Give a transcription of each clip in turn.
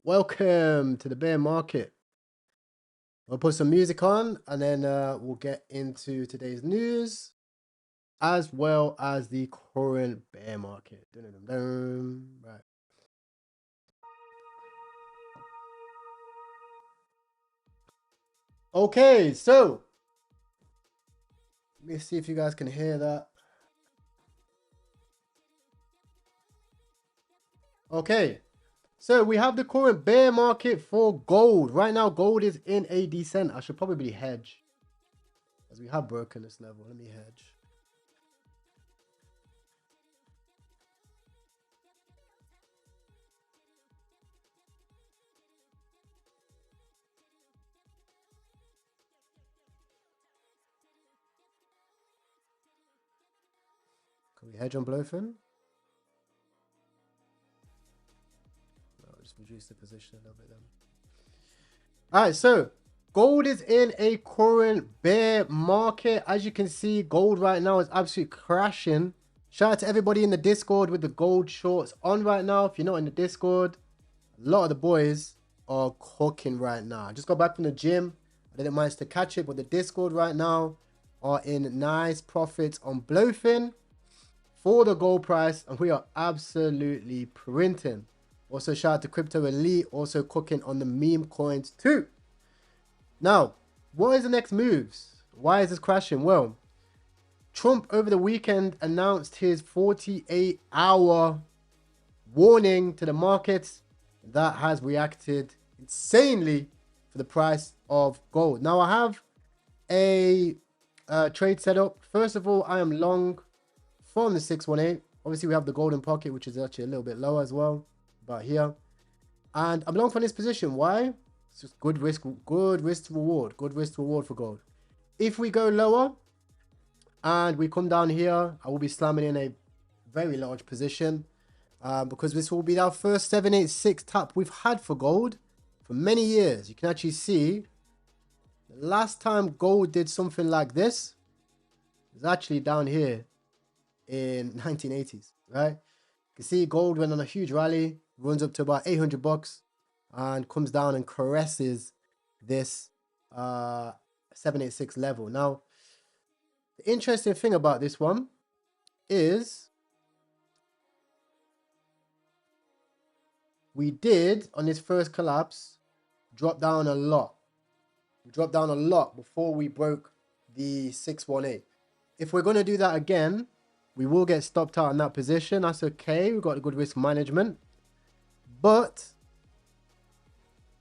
Welcome to the bear market. I'll put some music on and then we'll get into today's news as well as the current bear market. Right. Okay, so let me see if you guys can hear that. Okay, so we have the current bear market for gold. Right now, gold is in a descent. I should probably hedge as we have broken this level. Let me hedge. Can we hedge on Blowfin? Just reduce the position a little bit then. All right, so gold is in a current bear market. As you can see, gold right now is absolutely crashing. Shout out to everybody in the Discord with the gold shorts on right now. If you're not in the Discord, a lot of the boys are cooking right now. I just got back from the gym. I didn't manage to catch it, but the Discord right now are in nice profits on Blowfin for the gold price, and we are absolutely printing. Also, shout out to Crypto Elite, also cooking on the meme coins too. Now, what is the next moves? Why is this crashing? Well, Trump over the weekend announced his 48-hour warning to the markets. That has reacted insanely for the price of gold. Now, I have a trade set up. First of all, I am long from the 618. Obviously, we have the golden pocket, which is actually a little bit lower as well. About here, and I'm long from this position. Why? It's just good risk to reward, good risk to reward for gold. If we go lower and we come down here, I will be slamming in a very large position because this will be our first 786 tap we've had for gold for many years. You can actually see the last time gold did something like this was actually down here in 1980s, right? You can see gold went on a huge rally, runs up to about 800 bucks and comes down and caresses this 786 level. Now, the interesting thing about this one is we did, on this first collapse, drop down a lot. We dropped down a lot before we broke the 618. If we're going to do that again, we will get stopped out in that position. That's okay. We've got a good risk management. But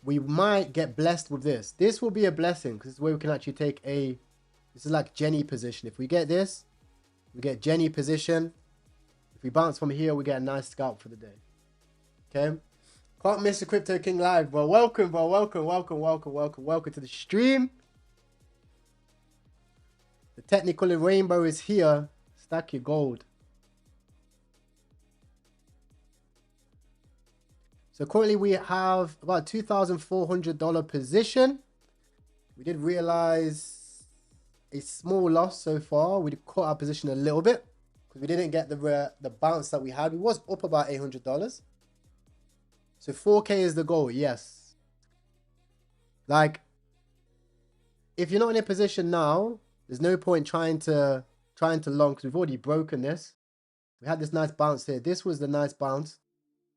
we might get blessed with this. This will be a blessing because it's where we can actually take a... This is like Jenny position. If we get this, we get Jenny position. If we bounce from here, we get a nice scalp for the day. Okay? Can't miss the Crypto King live, bro. Welcome, bro. Welcome to the stream. The technical rainbow is here. Stack your gold. So currently we have about $2,400 position. We did realize a small loss so far. We cut our position a little bit because we didn't get the bounce that we had. We was up about $800. So 4K is the goal, yes. Like, if you're not in a position now, there's no point trying to long because we've already broken this. We had this nice bounce here. This was the nice bounce.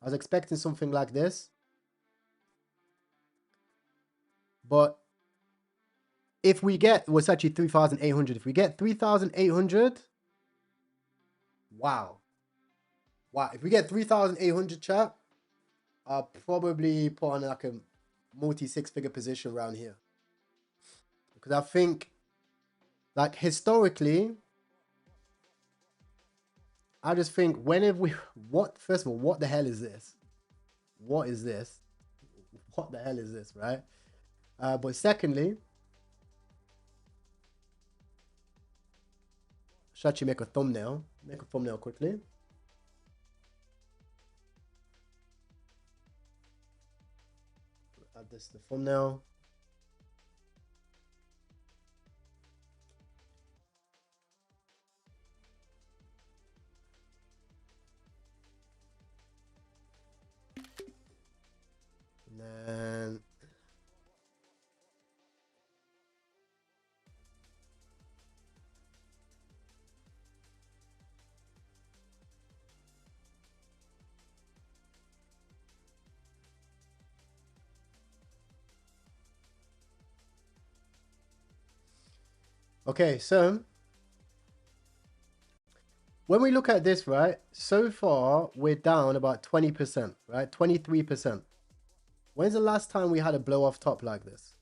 I was expecting something like this. But if we get, well, it's actually 3,800. If we get 3,800, wow. Wow. If we get 3,800, chat, I'll probably put on like a multi-six-figure position around here. Because I think, like, historically, I just think whenever we, first of all, what the hell is this? What is this? What the hell is this, right? But secondly, should actually make a thumbnail. Make a thumbnail quickly. Add this to the thumbnail. Okay, so when we look at this, right, so far we're down about 20%, right? 23%. When's the last time we had a blow off top like this?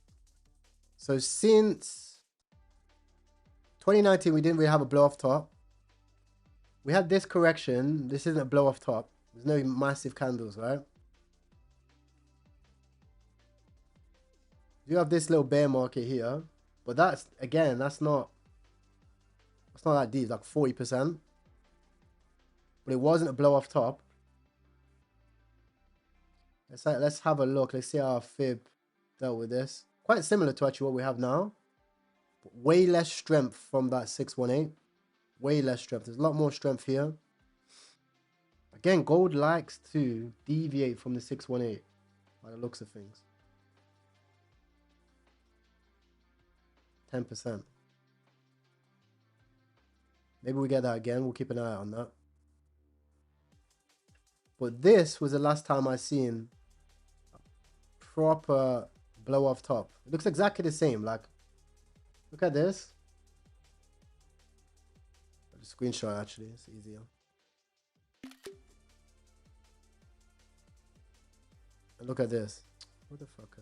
So since 2019, we didn't really have a blow off top. We had this correction. This isn't a blow off top. There's no massive candles, right? You have this little bear market here, but that's, again, that's not that deep, like 40%. But it wasn't a blow off top. Let's have a look. Let's see how our fib dealt with this. Quite similar to actually what we have now. But way less strength from that 618. Way less strength. There's a lot more strength here. Again, gold likes to deviate from the 618 by the looks of things. 10%. Maybe we get that again. We'll keep an eye on that. But this was the last time I seen a proper blow off top. It looks exactly the same. Like, look at this. I'll just screenshot actually. It's easier. And look at this. What the fuck?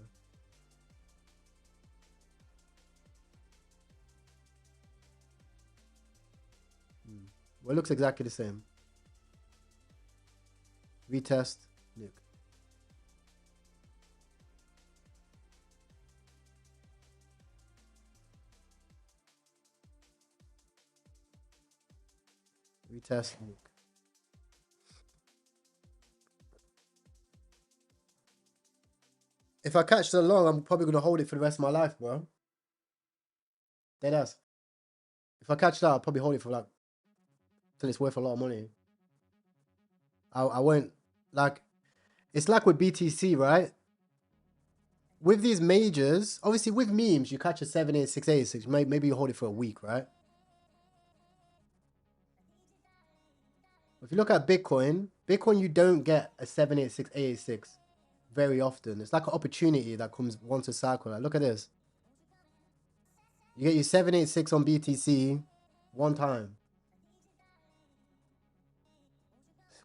Well, it looks exactly the same. Retest, nuke. Retest, nuke. If I catch the long, I'm probably gonna hold it for the rest of my life, bro. Deadass. If I catch that, I'll probably hold it for like till it's worth a lot of money. I won't, like, it's like with BTC, right? With these majors, obviously with memes, you catch a 78686, maybe you hold it for a week, right? If you look at Bitcoin, you don't get a 78686 very often. It's like an opportunity that comes once a cycle. Like, look at this. You get your 786 on BTC one time.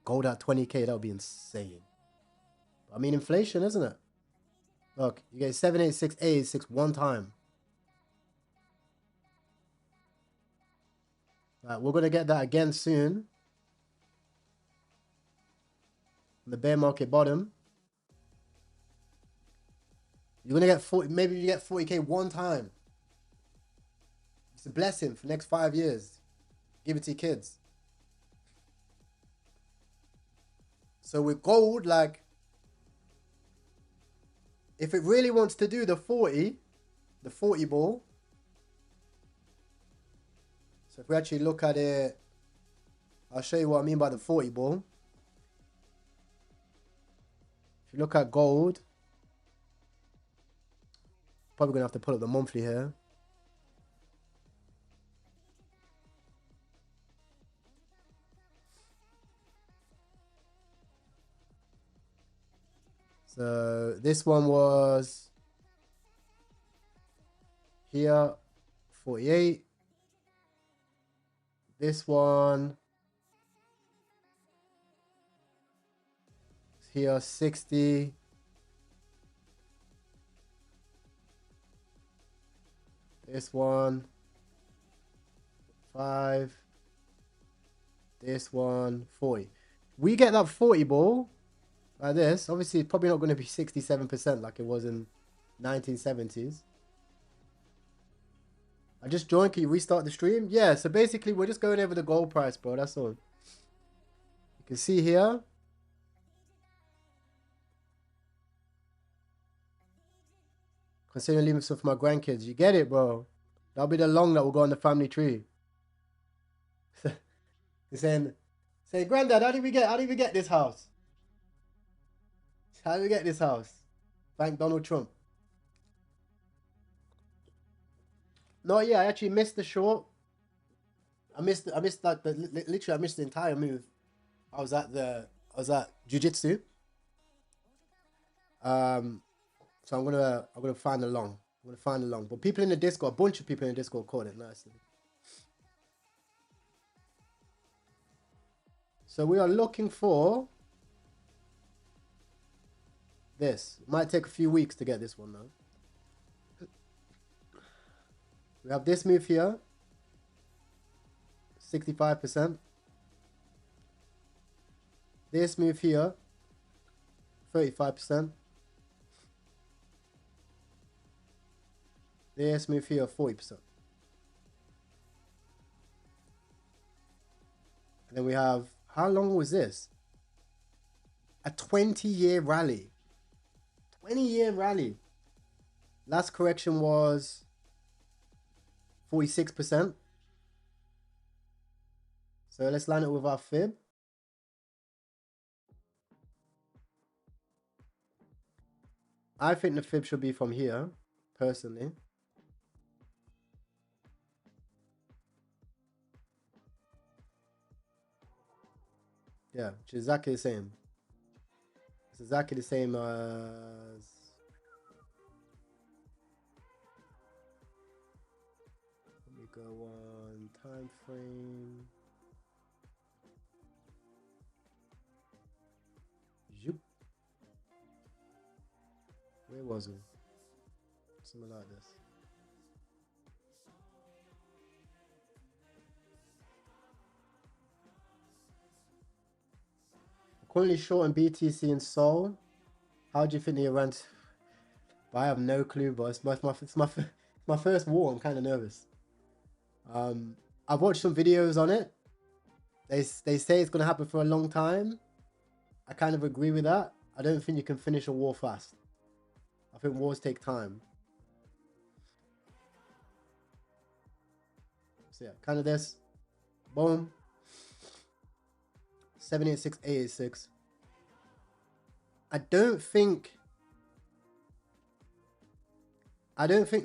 Gold at 20k, that would be insane. I mean, inflation, isn't it? Look, you get 78686 one time. Right, we're gonna get that again soon. The bear market bottom. You're gonna get 40, maybe you get 40k one time. It's a blessing for the next 5 years. Give it to your kids. So with gold, like, if it really wants to do the 40 ball. So if we actually look at it, I'll show you what I mean by the 40 ball. If you look at gold, probably gonna have to pull up the monthly here. So this one was here, 48. This one is here, 60. This one, 5. This one, 40. We get that 40 ball like this. Obviously, it's probably not going to be 67% like it was in 1970s. I just joined. Can you restart the stream? Yeah, so basically, we're just going over the gold price, bro. That's all. You can see here. Considering leaving stuff for my grandkids. You get it, bro. That'll be the long that will go on the family tree. He's saying, Granddad, how did we get this house? How did we get this house? Thank Donald Trump. No, yeah, I actually missed the short. I missed like literally I missed the entire move. I was at jiu-jitsu. So I'm gonna find the long. I'm gonna find a long. But people in the Discord, a bunch of people in the Discord caught it nicely. So we are looking for this. It might take a few weeks to get this one though. We have this move here, 65%. This move here, 35%. This move here, 40%. And then we have, how long was this? A 20-year rally. 20-year rally. Last correction was 46%. So let's line it with our fib. I think the fib should be from here, personally. Yeah, which is exactly the same. It's exactly the same as... Let me go on time frame. Zoop. Where was it? Something like this. Currently short on BTC and Sol. How do you think the Iran? I have no clue, but it's my first war. I'm kind of nervous. I've watched some videos on it. They say it's gonna happen for a long time. I kind of agree with that. I don't think you can finish a war fast. I think wars take time. So yeah, kind of this. Boom. 786, 886. I don't think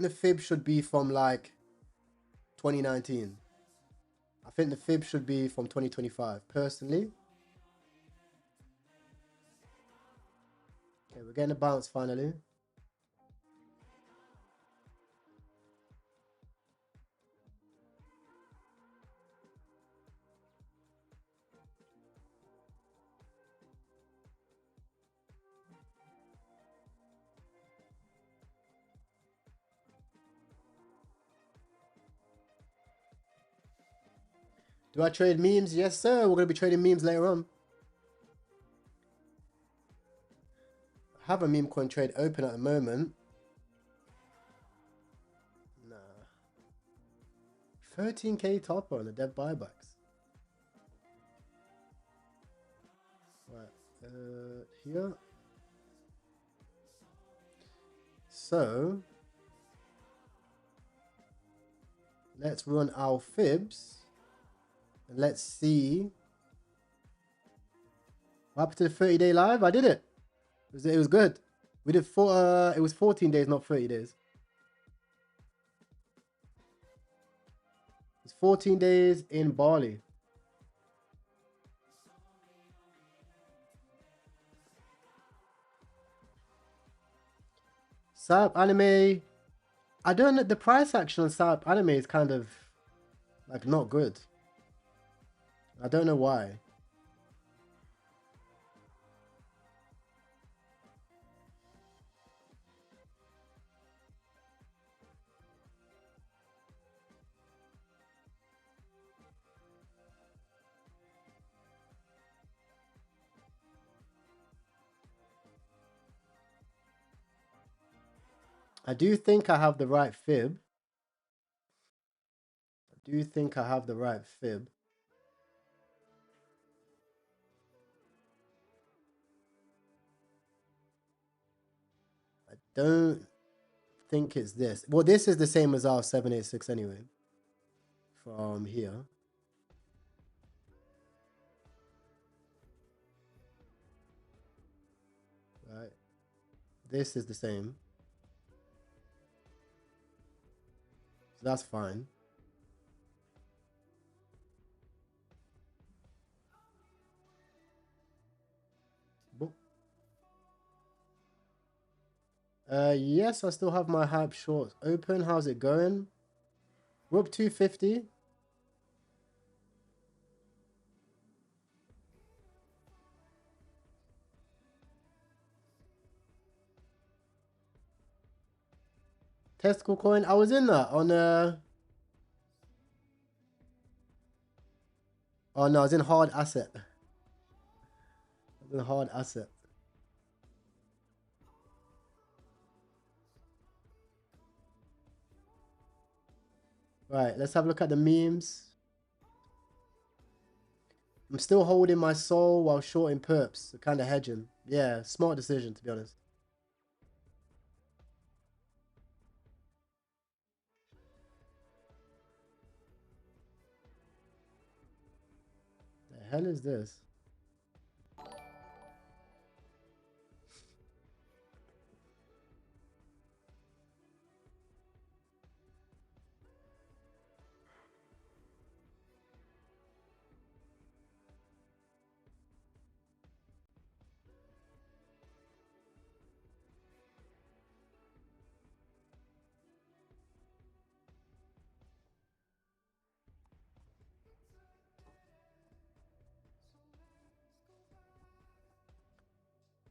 the fib should be from like 2019. I think the fib should be from 2025, personally. Okay, we're getting a bounce finally. Do I trade memes? Yes, sir. We're going to be trading memes later on. I have a meme coin trade open at the moment. Nah. 13k topper on the dev buybacks. Right. Here. So, let's run our fibs. And let's see. What happened to the 30-day live? I did it. It was good. We did it was 14 days, not 30 days. It's 14 days in Bali. Sap anime. I don't know. The price action on Sap anime is kind of like not good. I don't know why. I do think I have the right fib. I do think I have the right fib. I don't think it's this. Well, this is the same as our 786 anyway. From here. Right. This is the same. So that's fine. Yes, I still have my hype shorts open. How's it going? We're up 250. Testicle coin. I was in that on oh no, I was in hard asset. I was in hard asset. Right, let's have a look at the memes. I'm still holding my soul while shorting perps. So kind of hedging. Yeah, smart decision to be honest. The hell is this?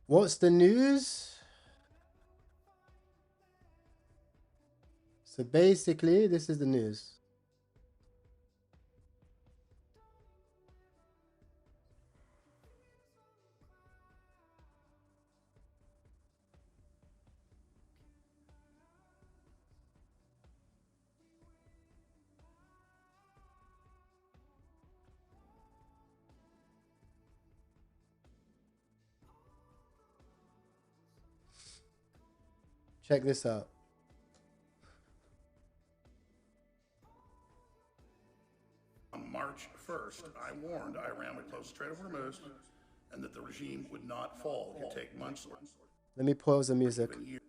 What's the news? So basically, this is the news. Check this out. On March 1st, I warned Iran would close the Strait of Hormuz and that the regime would not fall. It could take months or Let me pause the music. even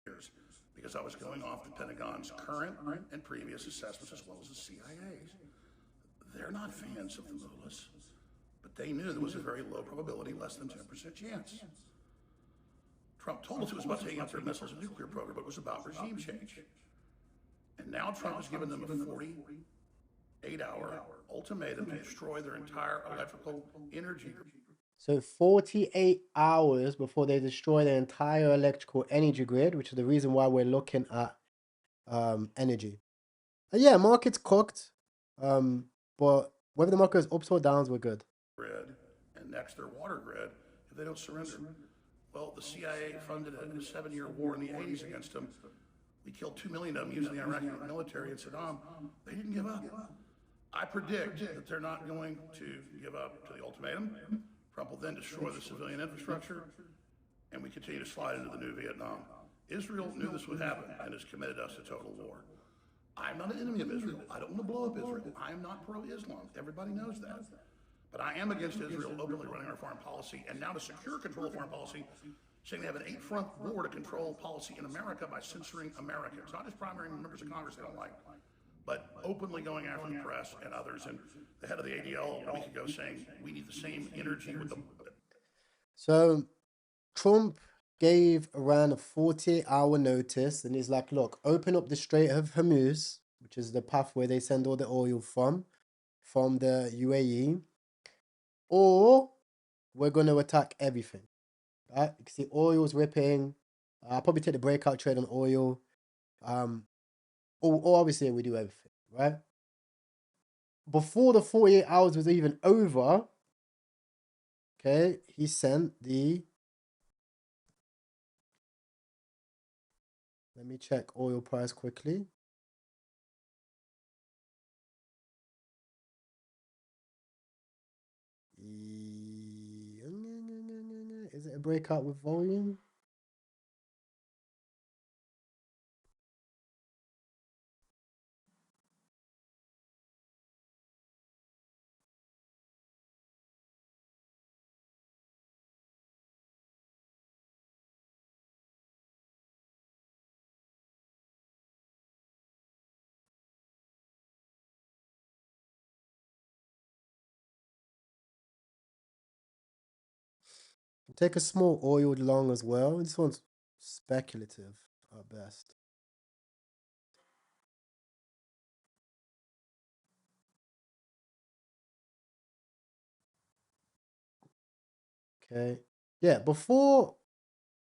years. Because I was going off the Pentagon's current and previous assessments as well as the CIA's. They're not fans of the mullahs, but they knew there was a very low probability, less than 10% chance. Trump told us it was about taking out their missiles and nuclear program, but it was about regime change. And now Trump has given them a 48-hour ultimatum to destroy their entire electrical energy. So 48 hours before they destroy the entire electrical energy grid, which is the reason why we're looking at energy. Yeah, market's cooked. But whether the market is ups or downs, we're good. Grid, and next their water grid if they don't surrender. Well, the CIA funded a 7-year war in the 80s against them. We killed 2 million of them using the Iraqi military and Saddam. They didn't give up. I predict that they're not going to give up to the ultimatum. Trump will then destroy the civilian infrastructure, and we continue to slide into the new Vietnam. Israel knew this would happen and has committed us to total war. I'm not an enemy of Israel. I don't want to blow up Israel. I am not pro-Islam. Everybody knows that. But I am against Israel openly running our foreign policy, and now to secure control of foreign policy, saying they have an 8-front war to control policy in America by censoring Americans. Not just primary members of Congress they don't like, but openly going after the press and others. And the head of the ADL a week ago saying we need the same energy with them. So Trump gave Iran a 48-hour notice and he's like, look, open up the Strait of Hormuz, which is the pathway they send all the oil from the UAE, or we're going to attack everything. Right? You can see oil's ripping. I'll probably take the breakout trade on oil. Or obviously we do everything, right? Before the 48 hours was even over, okay, he sent the... Let me check oil price quickly. Is it a breakout with volume? Take a small oiled long as well. This one's speculative at best. Okay. Yeah, before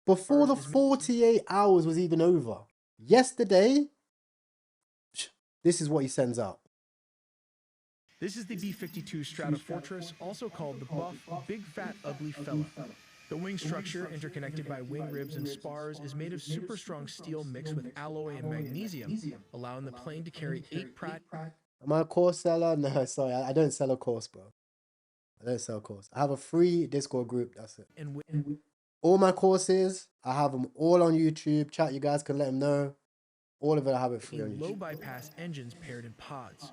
the 48 hours was even over. Yesterday, this is what he sends out. This is the B-52 Stratofortress, also called the Buff Big Fat Ugly Fella. The wing structure, interconnected by wing ribs and spars, is made of super strong steel mixed with alloy and magnesium, allowing the plane to carry 8 Pratt. Am I a course seller? No, sorry, I don't sell a course, bro. I don't sell course. I have a free Discord group. That's it. And all my courses, I have them all on YouTube. Chat, you guys can let them know. All of it, I have it free on YouTube. low bypass engines paired in pods.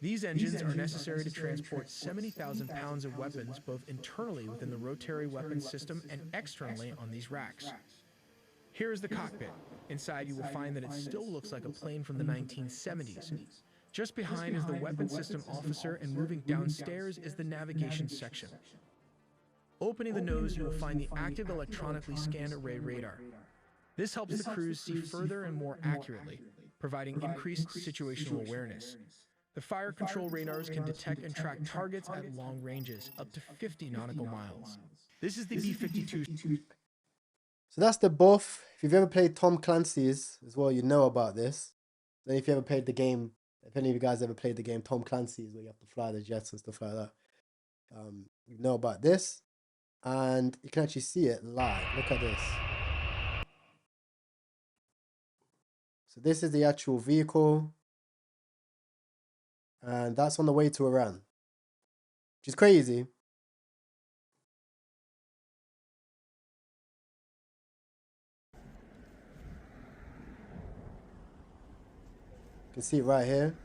These engines are necessary to transport 70,000 pounds of weapons both internally within the rotary weapons system and externally on these racks. Here is the cockpit. Inside you will find that it still looks like a plane from the 1970s. Just behind is the weapons system officer, and moving downstairs is the navigation section. Opening the nose, you will find the active electronically scanned array radar. This helps the crews see further and more accurately, providing increased situational awareness. The fire control radars can detect and track targets at long ranges, up to 50 nautical miles. This is the B-52. So that's the buff. If you've ever played Tom Clancy's as well, you know about this. Then if you ever played the game, if any of you guys ever played the game Tom Clancy's, where you have to fly the jets and stuff like that, you know about this. And you can actually see it live. Look at this. So this is the actual vehicle. And that's on the way to Iran. Which is crazy. You can see it right here.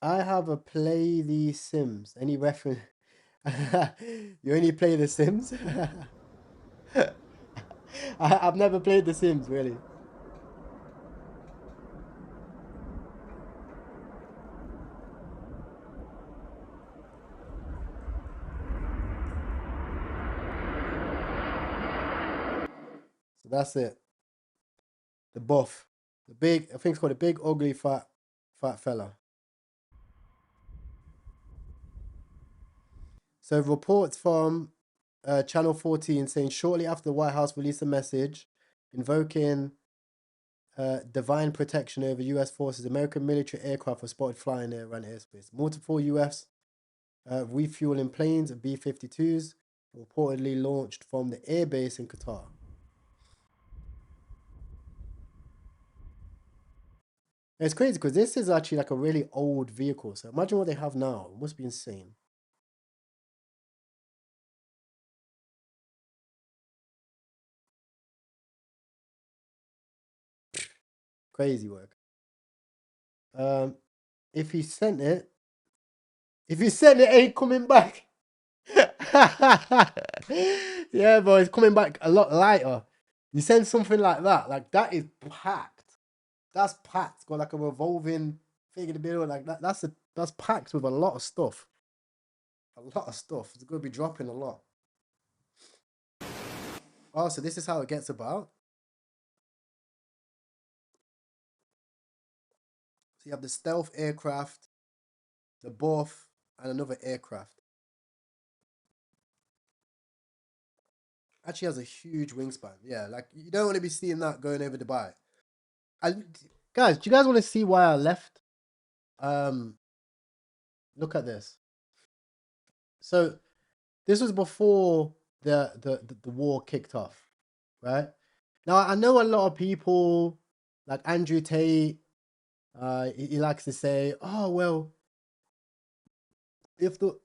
I have a play the Sims. Any reference? You only play the Sims? I've never played the Sims, really. So that's it. The buff. The big, I think it's called a big, ugly, fat fella. So reports from Channel 14 saying shortly after the White House released a message invoking divine protection over U.S. forces, American military aircraft were spotted flying near Iran airspace. Multiple U.S. Refueling planes, B-52s, reportedly launched from the airbase in Qatar. And it's crazy because this is actually like a really old vehicle. So imagine what they have now. It must be insane. Crazy work. If he sent it, ain't coming back. Yeah, but it's coming back a lot lighter. You send something like that is packed. That's packed. It's got like a revolving thing in the middle, like that. That's packed with a lot of stuff. A lot of stuff. It's gonna be dropping a lot. Oh, so this is how it gets about. So you have the stealth aircraft, the buff, and another aircraft. Actually has a huge wingspan. Yeah, like you don't want to be seeing that going over Dubai. Guys, do you guys want to see why I left? Look at this. So this was before the war kicked off, right? Now I know a lot of people like Andrew Tate. He likes to say, "Oh well, if the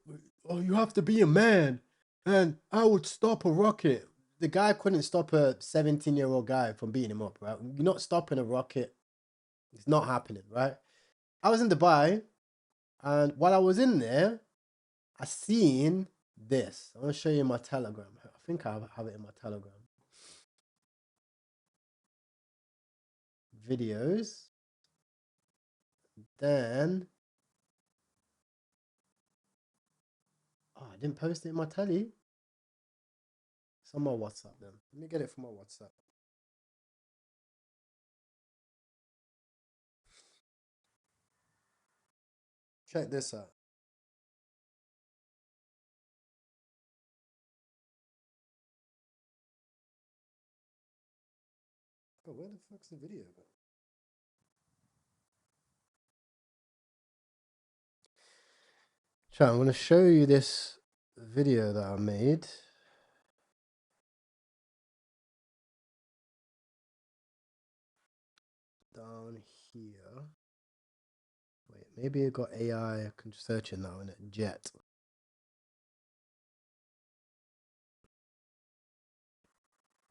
you have to be a man, and I would stop a rocket." The guy couldn't stop a 17-year-old guy from beating him up, right? You're not stopping a rocket. It's not happening, right? I was in Dubai, and while I was in there, I seen this. I'm gonna show you my Telegram. I think I have it in my Telegram. videos. Then, oh, I didn't post it in my tally. It's on my WhatsApp then. Let me get it from my WhatsApp. Check this out. Oh, where the fuck's the video go? Chat, I'm going to show you this video that I made. Down here. Wait, maybe it got AI. I can search it now in it. Jet.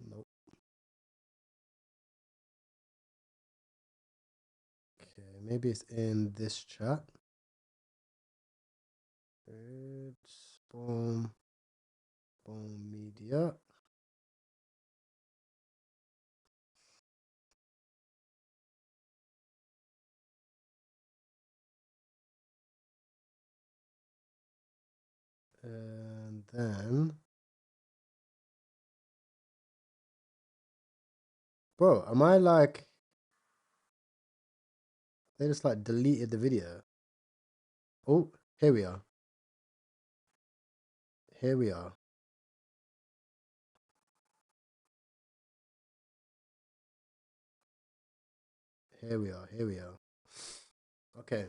Nope. Okay, maybe it's in this chat. It's boom media. And then, bro, am I like, they just like deleted the video. Oh, here we are. Here we are. Here we are. Here we are. Okay.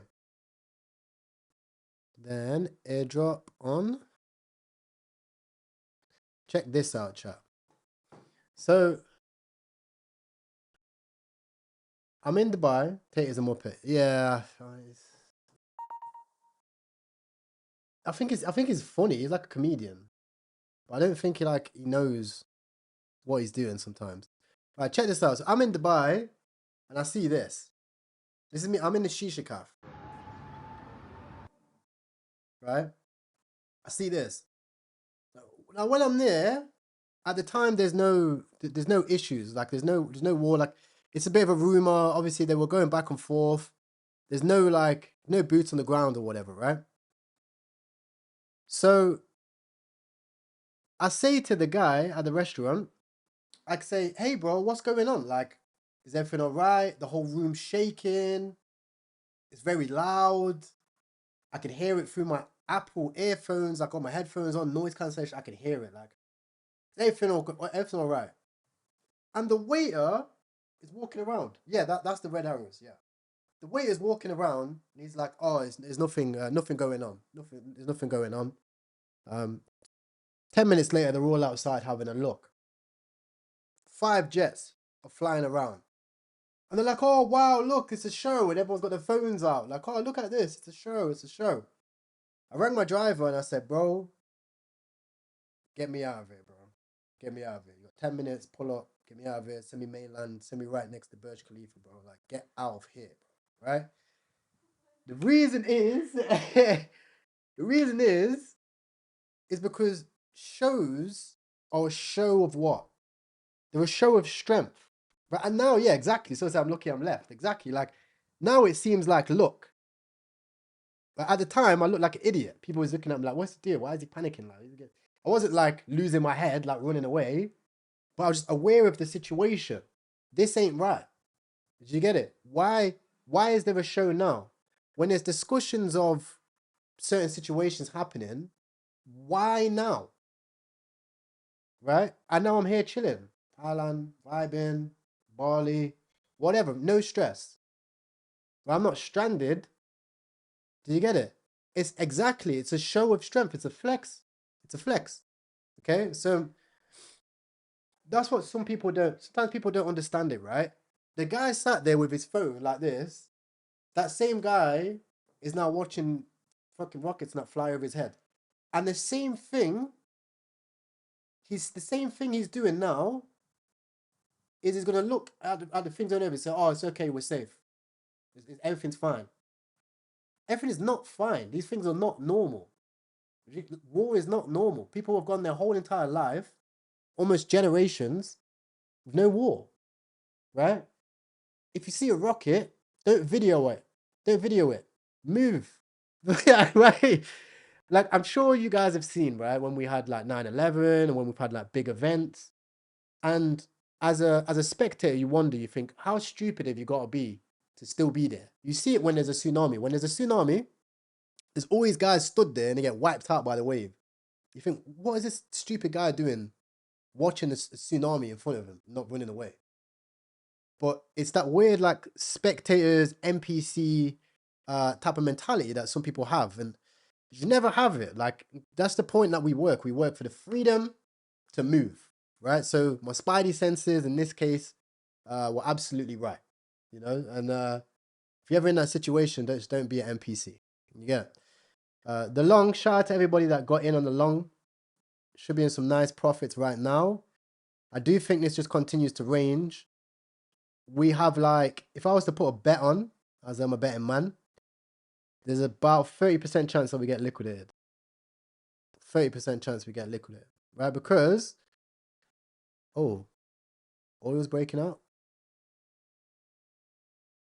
Then airdrop on. Check this out, chat. So I'm in Dubai. Taters and Muppet. Yeah. I think he's funny. He's like a comedian. But I don't think he knows what he's doing sometimes. All right, check this out. So I'm in Dubai and I see this. This is me. I'm in the shisha caf. Right? I see this. Now when I'm there, at the time there's no issues. Like there's no war. Like it's a bit of a rumor. Obviously they were going back and forth. There's no boots on the ground or whatever, right? So I say to the guy at the restaurant, I say, hey bro, what's going on? Like, is everything all right? The whole room's shaking. It's very loud. I can hear it through my Apple earphones. I got my headphones on, noise cancellation. I can hear it. Like, everything all right. And the waiter is walking around. Yeah, that's the red arrows. Yeah, the waiter's walking around. And he's like, oh, there's nothing going on. There's nothing going on. 10 minutes later, they're all outside having a look. 5 jets are flying around. And they're like, oh, wow, look, it's a show. And everyone's got their phones out. Like, oh, look at this. It's a show. It's a show. I rang my driver and I said, bro, get me out of here, bro. Get me out of here. You got 10 minutes, pull up, get me out of here. Send me mainland, send me right next to Burj Khalifa, bro. Like, get out of here, bro. Right? The reason is, is because shows are a show of what? They're a show of strength. Right? And now, yeah, exactly. So I'm lucky I'm left. Exactly. Like, now it seems like, look. But at the time, I looked like an idiot. People was looking at me like, what's the deal? Why is he panicking? Like, I wasn't like losing my head, like running away. But I was just aware of the situation. This ain't right. Did you get it? Why is there a show now? When there's discussions of certain situations happening, why now? Right? And now I'm here chilling. Thailand, vibing, Bali, whatever. No stress. But I'm not stranded. Do you get it? It's a show of strength. It's a flex. It's a flex. Okay? So that's what sometimes people don't understand it, right? The guy sat there with his phone like this. That same guy is now watching fucking rockets not fly over his head. And the same thing he's doing now is he's gonna look at the things on over and say, oh, it's okay, we're safe. Everything's fine. Everything is not fine. These things are not normal. War is not normal. People have gone their whole entire life, almost generations, with no war, right? if you see a rocket, don't video it. Don't video it. Move. Yeah, right. Like, I'm sure you guys have seen, right, when we had like 9/11 and when we've had like big events. And as a spectator, you wonder, you think, how stupid have you got to be to still be there? You see it when there's a tsunami. When there's a tsunami, there's always guys stood there and they get wiped out by the wave. You think, what is this stupid guy doing watching a tsunami in front of him, not running away? But it's that weird, like, spectators, NPC type of mentality that some people have. And you never have it. Like, that's the point that we work. We work for the freedom to move, right? So my spidey senses in this case were absolutely right, you know? And if you're ever in that situation, don't be an NPC. You get it? The long, shout out to everybody that got in on the long. Should be in some nice profits right now. I do think this just continues to range. We have, like, if I was to put a bet on, as I'm a betting man, there's about 30% chance that we get liquidated. 30% chance we get liquidated, right? Because, oh, oil's breaking out.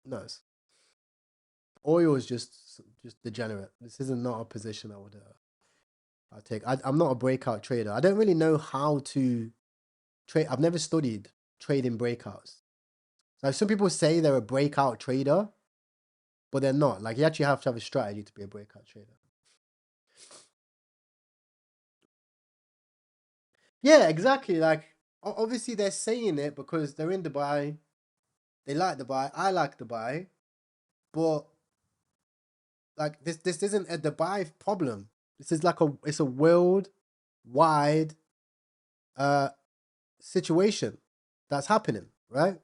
Nice. Oil is just degenerate. This isn't not a position I would I'll take. I'm not a breakout trader. I don't really know how to trade. I've never studied trading breakouts. Like, some people say they're a breakout trader, but they're not. Like, you actually have to have a strategy to be a breakout trader. Yeah, exactly. Like, obviously they're saying it because they're in Dubai. They like Dubai. I like Dubai, but like, this isn't a Dubai problem. This is like it's a worldwide situation that's happening, right?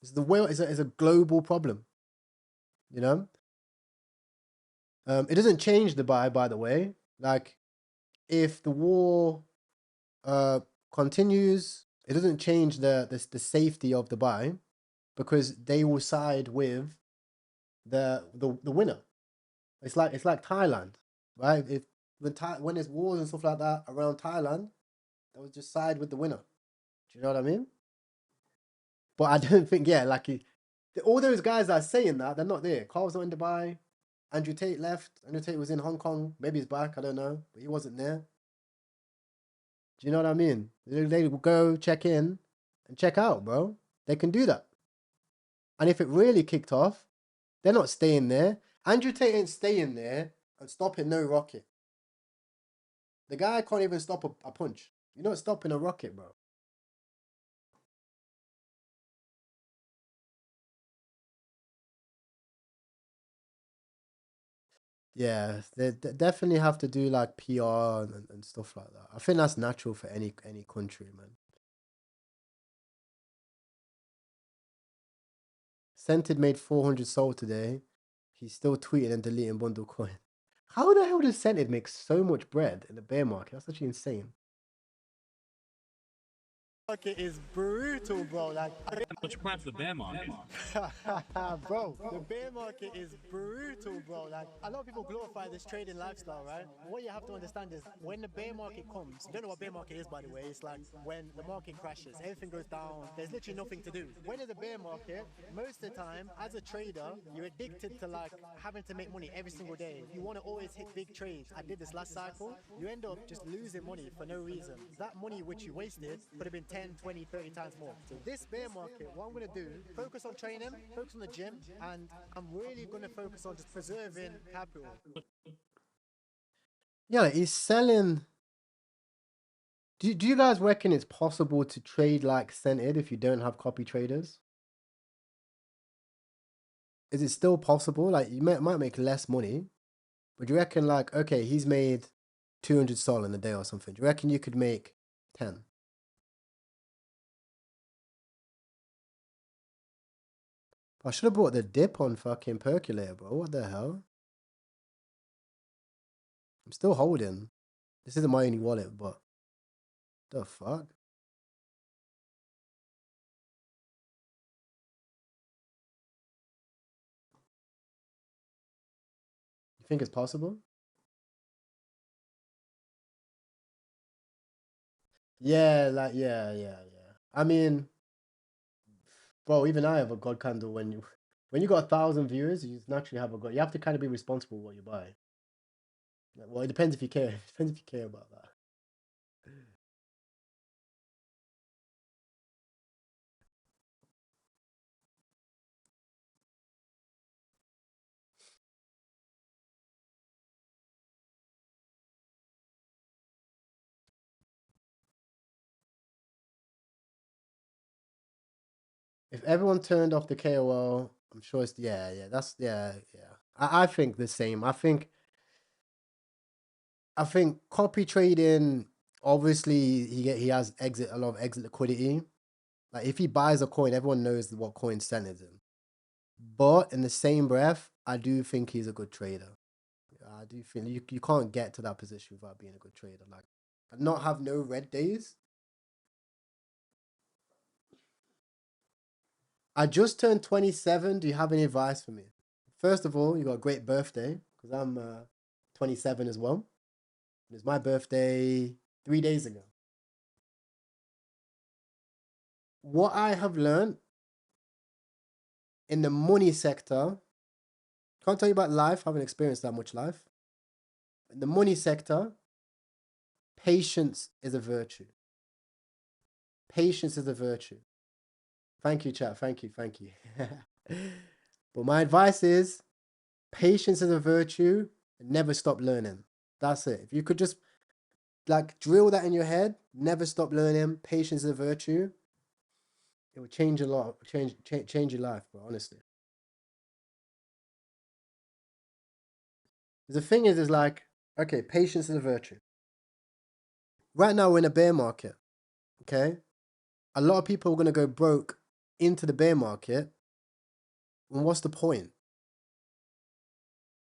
It's the world is a global problem, you know. It doesn't change Dubai, by the way. Like, if the war continues, it doesn't change the safety of Dubai, because they will side with the winner. It's like Thailand, right? If when there's wars and stuff like that around Thailand, they will just side with the winner. Do you know what I mean? But I don't think, yeah, like, all those guys that are saying that, they're not there. Carl's not in Dubai. Andrew Tate left. Andrew Tate was in Hong Kong. Maybe he's back. I don't know. But he wasn't there. Do you know what I mean? They will go check in and check out, bro. They can do that. And if it really kicked off, they're not staying there. Andrew Tate ain't staying there and stopping no rocket. The guy can't even stop a punch. You're not stopping a rocket, bro. Yeah, they definitely have to do like PR and stuff like that. I think that's natural for any country, man. Scented made 400 sold today. He's still tweeting and deleting bundle coin. How the hell does Scented make so much bread in the bear market? That's actually insane. Market is brutal, bro. Like, What's your plan for the bear market? bro, the bear market is brutal, bro. Like, a lot of people glorify this trading lifestyle, right? But what you have to understand is, when the bear market comes, you don't know what bear market is, by the way. It's like when the market crashes, everything goes down. There's literally nothing to do. When there's a bear market, most of the time, as a trader, you're addicted to, like, having to make money every single day. You want to always hit big trades. I did this last cycle. You end up just losing money for no reason. That money which you wasted could have been 10, 20, 30 times more. So this bear market, what I'm going to do, focus on training, focus on the gym, and I'm really going to focus on just preserving capital. Yeah, he's selling. Do you guys reckon it's possible to trade like Scented if you don't have copy traders? Is it still possible? Like, you might make less money, but do you reckon, like, okay, he's made 200 sol in a day or something. Do you reckon you could make 10? I should have bought the dip on fucking Percolator, bro. What the hell? I'm still holding. This isn't my only wallet, but the fuck? You think it's possible? Yeah, like yeah. I mean, bro, even I have a God candle when you got 1,000 viewers, you naturally have a God. You have to kind of be responsible for what you buy. Well, it depends if you care. It depends if you care about that. If everyone turned off the KOL, I'm sure it's yeah. I think the same. I think copy trading. Obviously, he has a lot of exit liquidity. Like if he buys a coin, everyone knows what coin centers him. But in the same breath, I do think he's a good trader. I do think you can't get to that position without being a good trader. Like, not have no red days. I just turned 27. Do you have any advice for me? First of all, you got a great birthday because I'm 27 as well. It's my birthday 3 days ago. What I have learned in the money sector, can't tell you about life, haven't experienced that much life. In the money sector, patience is a virtue. Patience is a virtue. Thank you, chat. Thank you. But my advice is patience is a virtue and never stop learning. That's it. If you could just like drill that in your head, never stop learning, patience is a virtue, it will change a lot, change your life, bro, honestly. The thing is like, okay, patience is a virtue. Right now we're in a bear market, okay? A lot of people are gonna go broke into the bear market. And what's the point?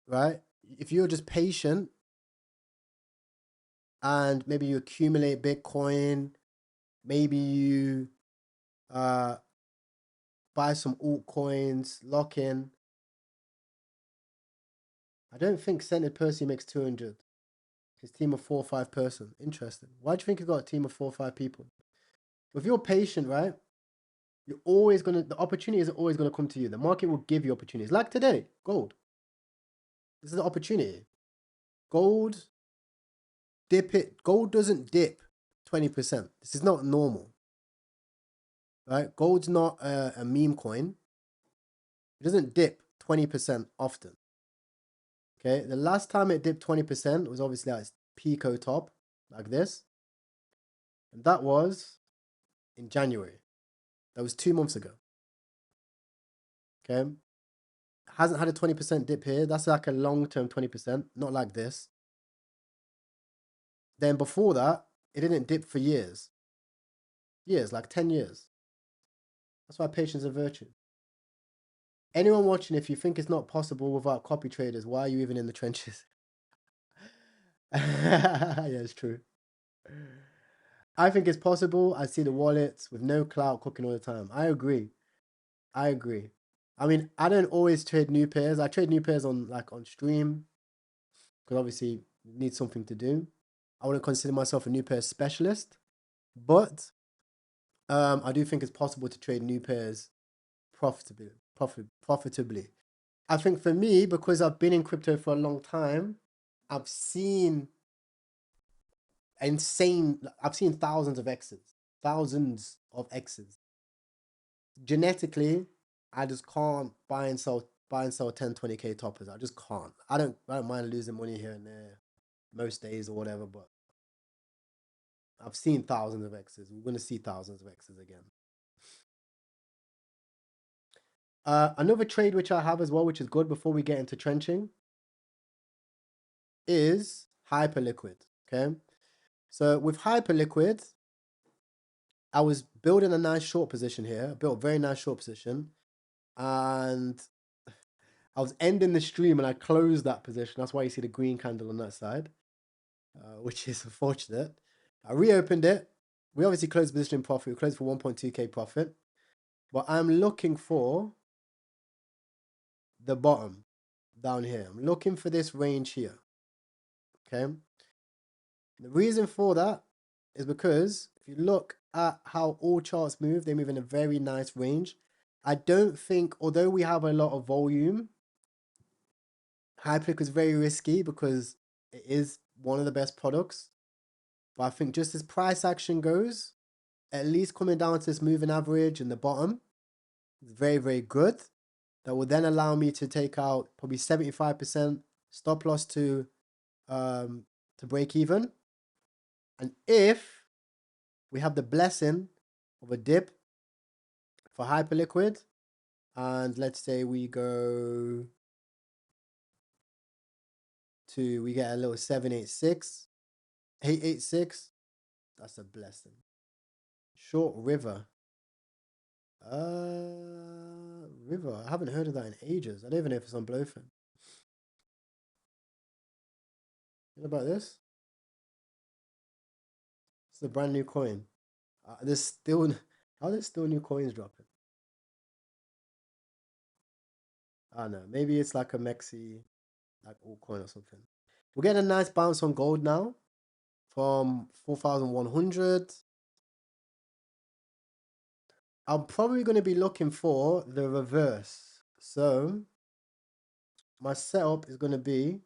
Right? If you're just patient and maybe you accumulate Bitcoin, maybe you buy some altcoins, lock in. I don't think Centered Percy makes 200. His team of 4 or 5 person. Interesting. Why do you think he got a team of 4 or 5 people? If you're patient, right? The opportunities are always gonna come to you. The market will give you opportunities. Like today, gold. This is an opportunity. Gold, dip it. Gold doesn't dip 20%. This is not normal. Right? Gold's not a meme coin. It doesn't dip 20% often. Okay, the last time it dipped 20% was obviously at its Pico top, like this. And that was in January. That was 2 months ago. Okay. Hasn't had a 20% dip here. That's like a long-term 20%, not like this. Then before that, it didn't dip for years. Years, like 10 years. That's why patience is a virtue. Anyone watching, if you think it's not possible without copy traders, why are you even in the trenches? Yeah, it's true. I think it's possible. I see the wallets with no clout cooking all the time. I agree. I mean, I don't always trade new pairs. I trade new pairs on stream because obviously you need something to do. I wouldn't consider myself a new pair specialist, but I do think it's possible to trade new pairs profitably. I think for me, because I've been in crypto for a long time, I've seen I've seen thousands of X's. Genetically, I just can't buy and sell 10, 20K toppers. I just can't. I don't mind losing money here and there most days or whatever, but I've seen thousands of X's. We're gonna see thousands of X's again. Another trade which I have as well, which is good before we get into trenching, is hyperliquid. Okay. So with hyperliquid, I was building a nice short position here. I built a very nice short position. And I was ending the stream and I closed that position. That's why you see the green candle on that side, which is unfortunate. I reopened it. We obviously closed the position in profit. We closed for 1.2K profit. But I'm looking for the bottom down here. I'm looking for this range here. Okay. The reason for that is because if if you look at how all charts move, they move in a very nice range. I don't think, although we have a lot of volume, Hyperliquid is very risky because it is one of the best products. But I think just as price action goes, at least coming down to this moving average in the bottom, is very, very good. That will then allow me to take out probably 75% stop loss to break even. And if we have the blessing of a dip for Hyperliquid, and let's say we go to, we get a little 786, 886, that's a blessing. Short River. River. I haven't heard of that in ages. I don't even know if it's on Blowfin. What about this? It's a brand new coin. There's still, how there's still new coins dropping? I don't know. Maybe it's like a Mexi, like altcoin or something. We're getting a nice bounce on gold now from 4,100. I'm probably going to be looking for the reverse. So my setup is going to be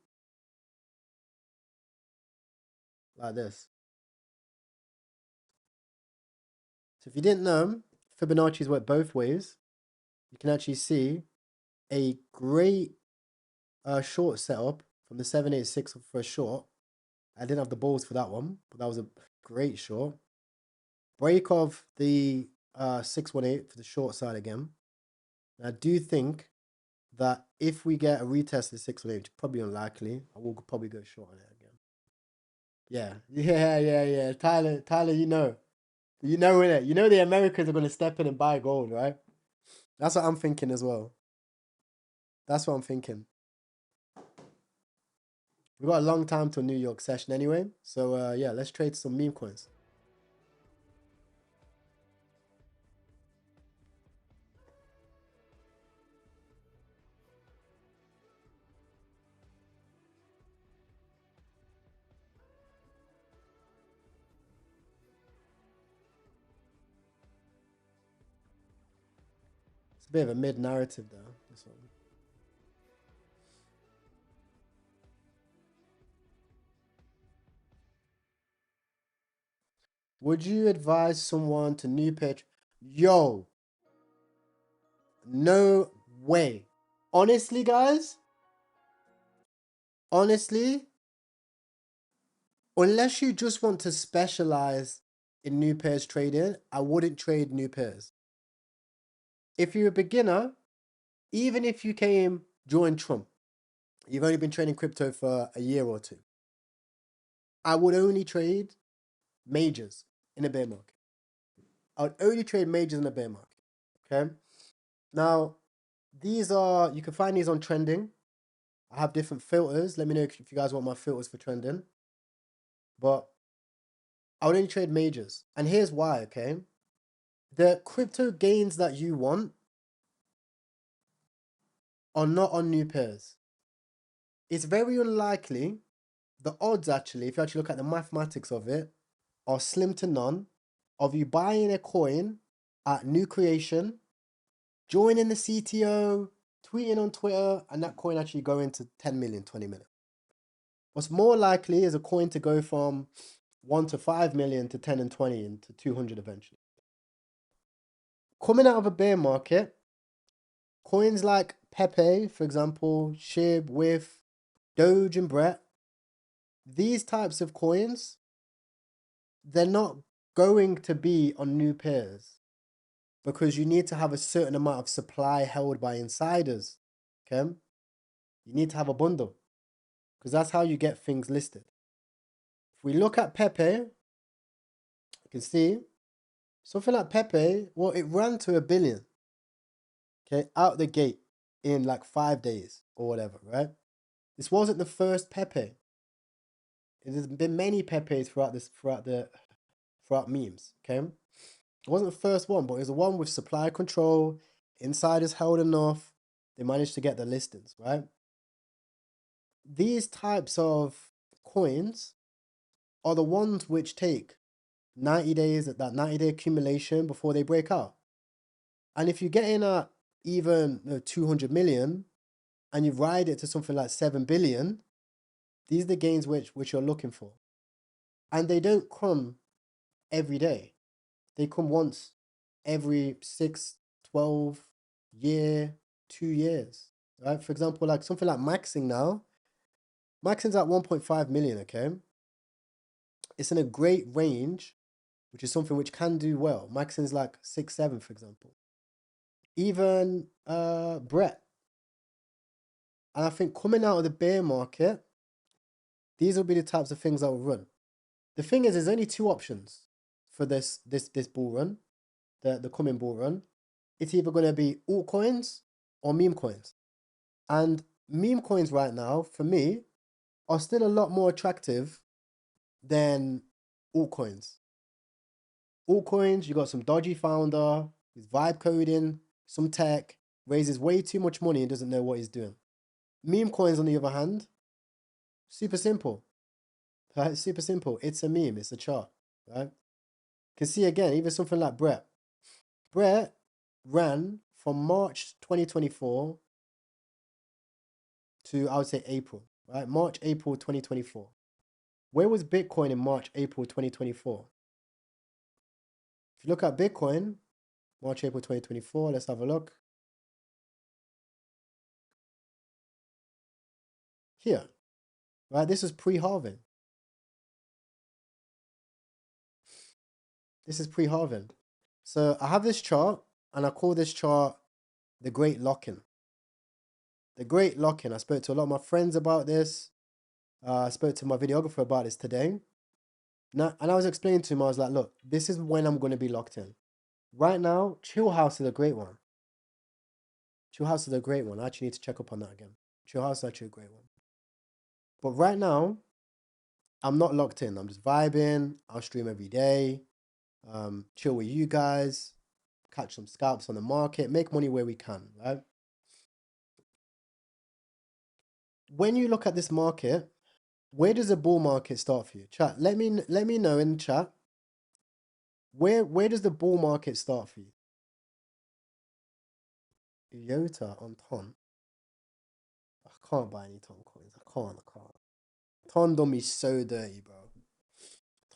like this. So if you didn't know, Fibonacci's work both ways. You can actually see a great short setup from the 786 for a short. I didn't have the balls for that one, but that was a great short. Break of the 618 for the short side again. And I do think that if we get a retest of the 618, which is probably unlikely, I will probably go short on it again. Yeah. Tyler, you know it. You know the Americans are going to step in and buy gold, right? That's what I'm thinking as well. That's what I'm thinking. We've got a long time till New York session anyway. So, yeah, let's trade some meme coins. It's a bit of a mid-narrative, though, this one. Would you advise someone to new pitch? Yo, no way. Honestly, guys, unless you just want to specialize in new pairs trading, I wouldn't trade new pairs. If you're a beginner, even if you came during Trump, you've only been trading crypto for a year or two, I would only trade majors in a bear market. I would only trade majors in a bear market. Okay. Now, these are, you can find these on trending. I have different filters. Let me know if you guys want my filters for trending. But I would only trade majors. And here's why, okay? The crypto gains that you want are not on new pairs. It's very unlikely, the odds actually, if you actually look at the mathematics of it, are slim to none of you buying a coin at new creation, joining the CTO, tweeting on Twitter, and that coin actually going to 10 million, 20 million. What's more likely is a coin to go from 1 to 5 million to 10 and 20 and to 200 eventually. Coming out of a bear market, coins like Pepe, for example, SHIB, WIF, Doge, and Brett, these types of coins, they're not going to be on new pairs because you need to have a certain amount of supply held by insiders. Okay? You need to have a bundle because that's how you get things listed. If we look at Pepe, you can see something like Pepe, well, it ran to 1 billion. Okay, out the gate in like 5 days or whatever, right? This wasn't the first Pepe. There's been many Pepes throughout memes. Okay, it wasn't the first one, but it was the one with supply control. Insiders held enough. They managed to get the listings, right? These types of coins are the ones which take 90 days, that 90-day accumulation before they break out. And if you get in at even 200 million and you ride it to something like 7 billion, these are the gains which you're looking for. And they don't come every day. They come once every 6, 12 year, 2 years, right? For example, like something like Maxing now. Maxing's at 1.5 million, okay? It's in a great range, which is something which can do well. Maxing's like 6, 7, for example. Even Brett. And I think coming out of the bear market, these will be the types of things that will run. The thing is, there's only two options for this bull run, the coming bull run. It's either going to be altcoins or meme coins. And meme coins right now, for me, are still a lot more attractive than altcoins. Altcoins, you got some dodgy founder with vibe coding, some tech, raises way too much money and doesn't know what he's doing. Meme coins, on the other hand, super simple. Right? Super simple. It's a meme. It's a chart. Right? You can see again, even something like Brett. Brett ran from March 2024 to, I would say, April. Right? March, April 2024. Where was Bitcoin in March, April 2024? If you look at Bitcoin, March, April 2024, let's have a look. Here. Right? This is pre-halving. This is pre-halving. So I have this chart, and I call this chart the Great Lock-in. The Great Lock-in. I spoke to a lot of my friends about this. I spoke to my videographer about this today. Now, and I was explaining to him, I was like, look, this is when I'm going to be locked in. Right now, Chill House is a great one. Chill House is a great one. I actually need to check up on that again. Chill House is actually a great one. But right now, I'm not locked in. I'm just vibing. I'll stream every day. Chill with you guys. Catch some scalps on the market. Make money where we can, right? When you look at this market, where does the bull market start for you? Chat, let me know in the chat. Where does the bull market start for you? Iota on Ton. I can't buy any Ton coins. I can't. Ton done me so dirty, bro.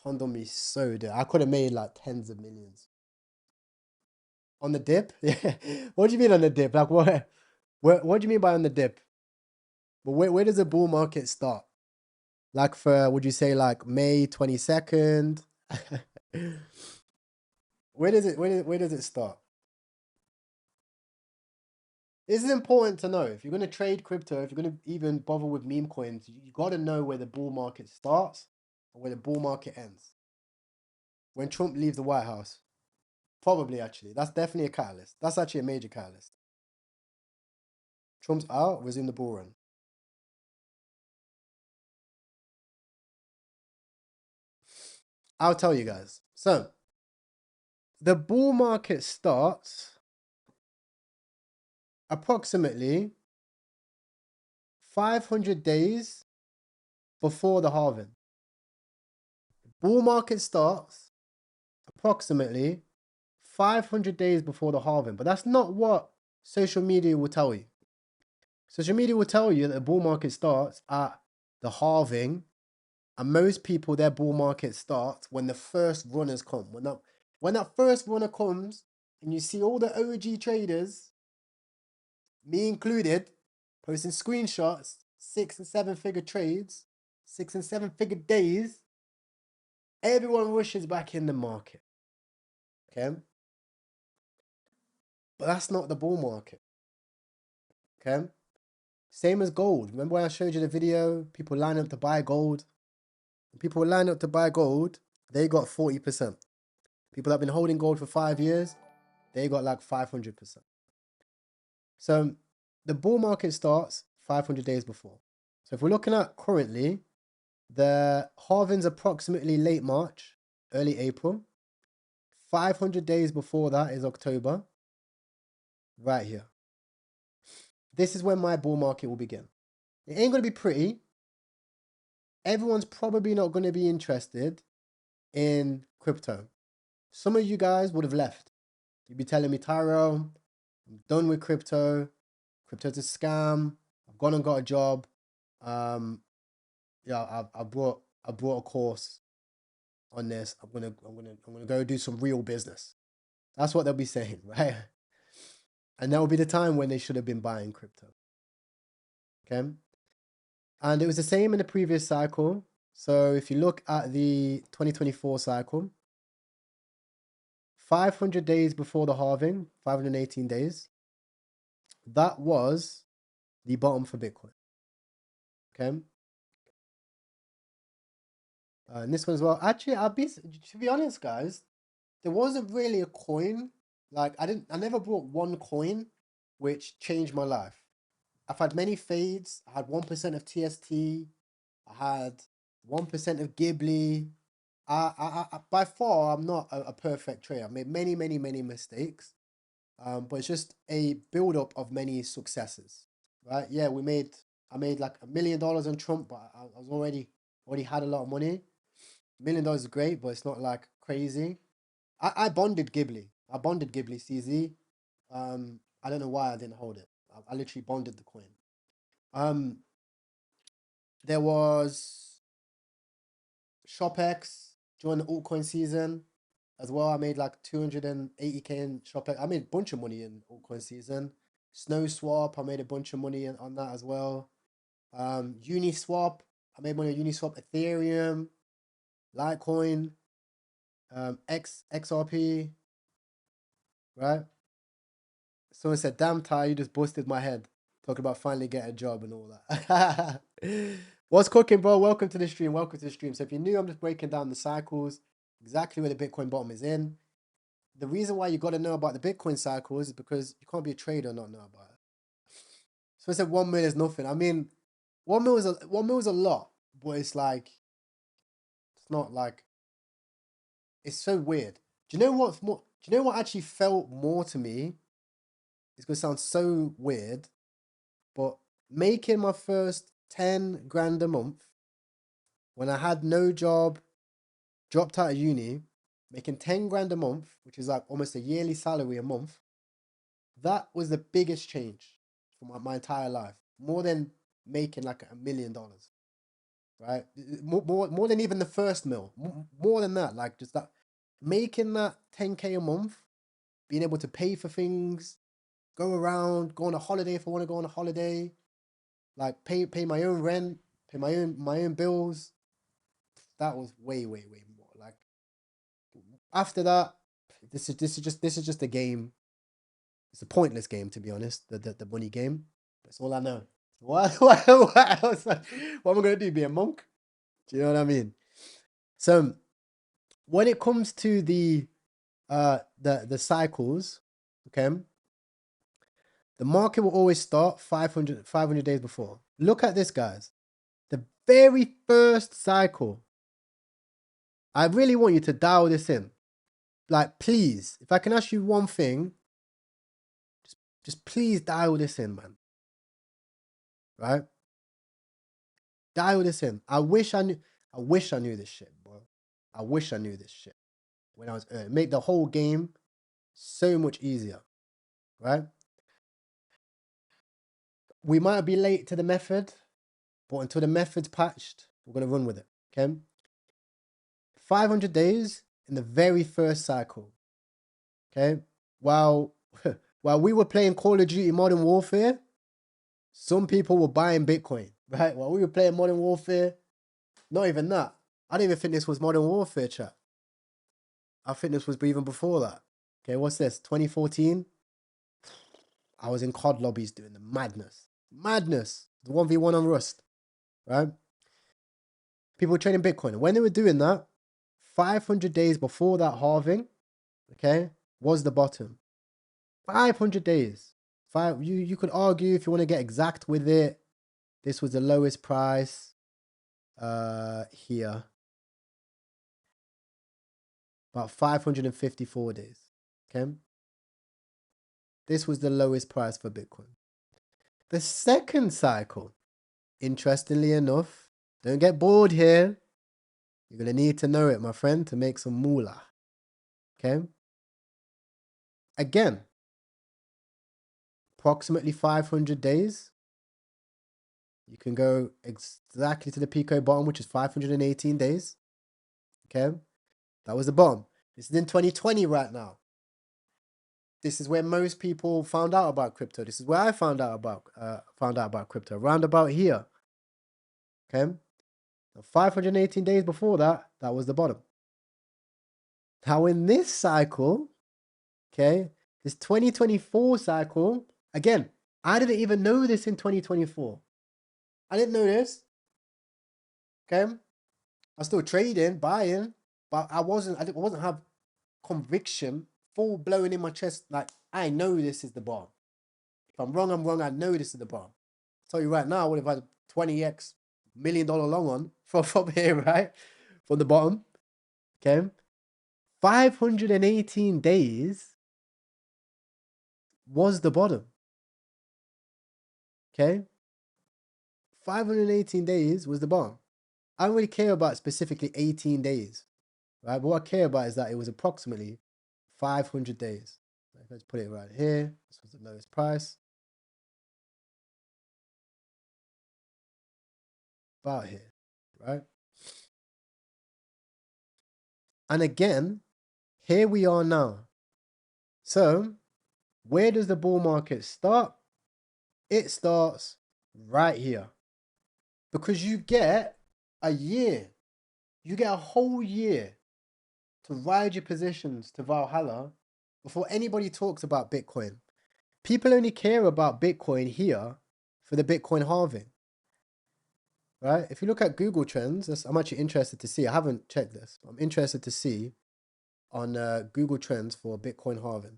Ton done me so dirty. I could have made like tens of millions. On the dip? Yeah. What do you mean on the dip? Like what do you mean by on the dip? But where does the bull market start? Like for, would you say like May 22nd? Where does it start? This is important to know. If you're going to trade crypto, if you're going to even bother with meme coins, you got to know where the bull market starts and where the bull market ends. When Trump leaves the White House, probably actually. That's definitely a catalyst. That's actually a major catalyst. Trump's out, resume the bull run. I'll tell you guys. So, the bull market starts approximately 500 days before the halving. Bull market starts approximately 500 days before the halving, but that's not what social media will tell you. Social media will tell you that the bull market starts at the halving, and most people, their bull market starts when the first runners come. When that first runner comes, and you see all the OG traders, me included, posting screenshots, 6 and 7 figure trades, 6 and 7 figure days, everyone rushes back in the market. Okay? But that's not the bull market. Okay? Same as gold. Remember when I showed you the video? People line up to buy gold. When people line up to buy gold, they got 40%. People that have been holding gold for 5 years, they got like 500%. So the bull market starts 500 days before. So if we're looking at currently, the halving's approximately late March, early April. 500 days before that is October. Right here. This is when my bull market will begin. It ain't going to be pretty. Everyone's probably not going to be interested in crypto. Some of you guys would have left. You'd be telling me, Tyrell, I'm done with crypto. Crypto's a scam. I've gone and got a job. Yeah, I brought a course on this. I'm gonna go do some real business. That's what they'll be saying, right? And that will be the time when they should have been buying crypto. Okay. And it was the same in the previous cycle. So if you look at the 2024 cycle, 500 days before the halving, 518 days, that was the bottom for Bitcoin. Okay. And this one as well. Actually, to be honest, guys, there wasn't really a coin. Like I never bought one coin which changed my life. I've had many fades. I had 1% of TST. I had 1% of Ghibli. By far, I'm not a perfect trader. I've made many, many, many mistakes. But it's just a build-up of many successes, right? Yeah, I made like $1 million on Trump, but I was already had a lot of money. $1 million is great, but it's not like crazy. I bonded Ghibli. I bonded Ghibli CZ. I don't know why I didn't hold it. I literally bonded the coin. There was ShopX during the altcoin season as well. I made like 280k in ShopX. I made a bunch of money in altcoin season. SnowSwap, I made a bunch of money on that as well. Uniswap, I made money on Uniswap, Ethereum, Litecoin, XRP, right? Someone said, damn, Ty, you just busted my head. Talking about finally getting a job and all that. What's cooking, bro? Welcome to the stream. Welcome to the stream. So if you're new, I'm just breaking down the cycles, exactly where the Bitcoin bottom is in. The reason why you got to know about the Bitcoin cycles is because you can't be a trader and not know about it. So I said 1 mil is nothing. I mean, 1 mil is a lot, but it's like, it's not like, it's so weird. Do you know what's more? Do you know what actually felt more to me? It's gonna sound so weird, but making my first 10 grand a month when I had no job, dropped out of uni, making 10 grand a month, which is like almost a yearly salary a month, that was the biggest change for my entire life. More than making like $1 million, right? More than even the first mil. More than that, like just that, making that 10k a month, being able to pay for things, go around, go on a holiday if I want to go on a holiday, like pay my own rent, pay my own bills. That was way more. Like after that, this is just a game. It's a pointless game, to be honest. The money game. That's all I know. What else? What am I gonna do? Be a monk? Do you know what I mean? So when it comes to the cycles, okay, the market will always start 500 days before. Look at this, guys. The very first cycle. I really want you to dial this in. Like, please, if I can ask you one thing, just please dial this in, man. Right? Dial this in. I wish I knew this shit, bro. I wish I knew this shit when I was earning. Make the whole game so much easier. Right? We might be late to the method, but until the method's patched, we're gonna run with it. Okay? 500 days in the very first cycle. Okay? While we were playing Call of Duty Modern Warfare, some people were buying Bitcoin, right? While we were playing Modern Warfare, not even that. I didn't even think this was Modern Warfare, chat. I think this was even before that. Okay, what's this? 2014? I was in COD lobbies doing the madness. Madness. The 1v1 on Rust, right? People were trading Bitcoin. And when they were doing that, 500 days before that halving, okay, was the bottom. 500 days. You could argue if you want to get exact with it. This was the lowest price here. About 554 days. Okay. This was the lowest price for Bitcoin. The second cycle, interestingly enough, don't get bored here. You're going to need to know it, my friend, to make some moolah. Okay. Again, approximately 500 days. You can go exactly to the Pico bottom, which is 518 days. Okay. That was the bottom. This is in 2020 right now. This is where most people found out about crypto. This is where I found out about crypto, around about here. Okay. Now, 518 days before that, that was the bottom. Now in this cycle, okay, this 2024 cycle, again, I didn't even know this in 2024. I didn't know this. Okay. I was still trading, buying, but I wasn't have conviction full blowing in my chest. Like, I know this is the bottom. If I'm wrong, I'm wrong. I know this is the bottom. I'll tell you right now, I would have had 20x $1 million long on from here, right? From the bottom. Okay. 518 days was the bottom. Okay. 518 days was the bottom. I don't really care about specifically 18 days, right? But what I care about is that it was approximately 500 days. Let's put it right here. This was the lowest price. About here, right? And again, here we are now. So where does the bull market start? It starts right here. Because you get a year. You get a whole year to ride your positions to Valhalla before anybody talks about Bitcoin. People only care about Bitcoin here for the Bitcoin halving, right? If you look at Google Trends, I'm actually interested to see. I haven't checked this. I'm interested to see on Google Trends for Bitcoin halving.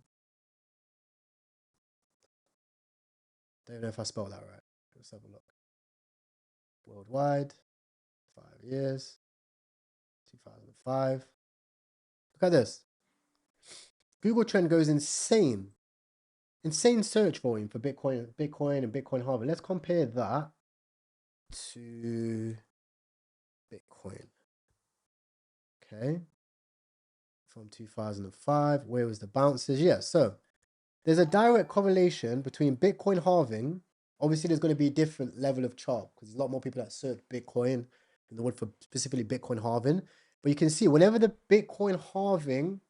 Don't know if I spelled that right. Let's have a look. Worldwide, 5 years, 2005. Look at this. Google Trend goes insane. Insane search volume for Bitcoin and Bitcoin halving. Let's compare that to Bitcoin. Okay. From 2005. Where was the bounces? Yeah, so there's a direct correlation between Bitcoin halving. Obviously, there's going to be a different level of chart because there's a lot more people that search Bitcoin than the one for specifically Bitcoin halving. But you can see whenever the Bitcoin halving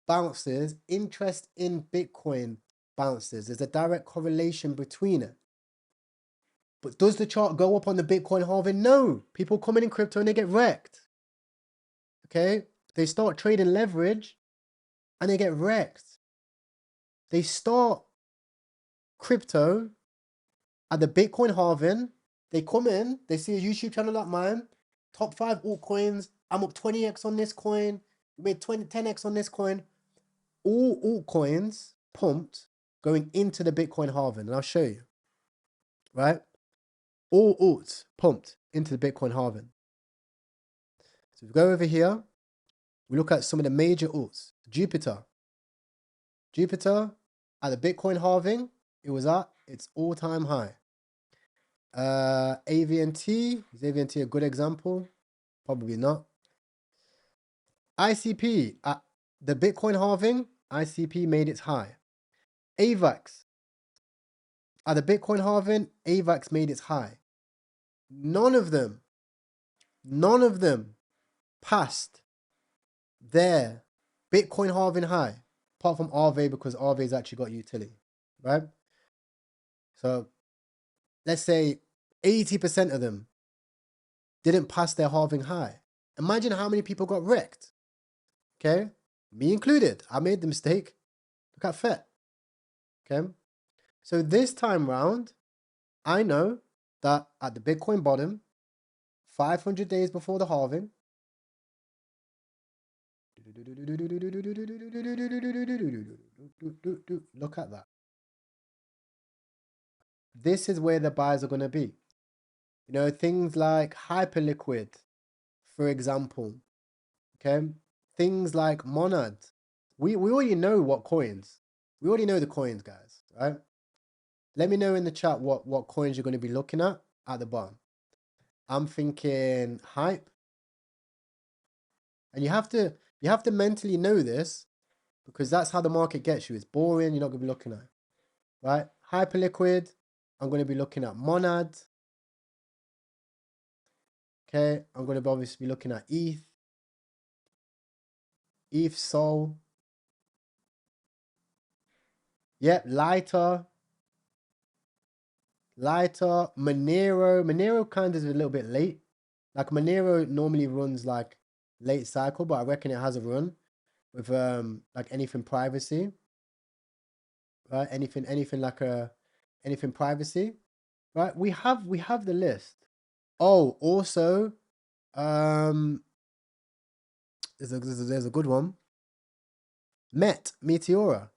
bounces, interest in Bitcoin bounces. There's a direct correlation between it. But does the chart go up on the Bitcoin halving? No. People come in crypto and they get wrecked. Okay? They start trading leverage and they get wrecked. They start crypto at the Bitcoin halving. They come in, they see a YouTube channel like mine, top 5 altcoins. I'm up 20x on this coin. We made 10x on this coin. All altcoins pumped going into the Bitcoin halving. And I'll show you. Right? All alts pumped into the Bitcoin halving. So we go over here. We look at some of the major alts. Jupiter at the Bitcoin halving, it was at its all-time high. AVNT, is AVNT a good example? Probably not. ICP at the Bitcoin halving, ICP made its high. AVAX at the Bitcoin halving, AVAX made its high. None of them passed their Bitcoin halving high, apart from RV, because RV's actually got utility, right? So let's say 80% of them didn't pass their halving high. Imagine how many people got wrecked. Okay? Me included. I made the mistake. Look at FET. Okay? So this time round, I know that at the Bitcoin bottom, 500 days before the halving, look at that. This is where the buys are going to be. You know, things like Hyperliquid, for example. Okay? Things like Monad. We already know what coins. We already know the coins, guys, right? Let me know in the chat what coins you're going to be looking at the bottom. I'm thinking Hype. And you have to mentally know this, because that's how the market gets you. It's boring. You're not going to be looking at, right? Hyperliquid. I'm going to be looking at Monad. Okay. I'm going to obviously be looking at ETH Sol. Yep. Lighter. Monero. Monero kind of is a little bit late. Like Monero normally runs like late cycle, but I reckon it has a run with like anything privacy. Right? Anything like anything privacy. Right? We have the list. Oh, also, there's a good one. Meteora.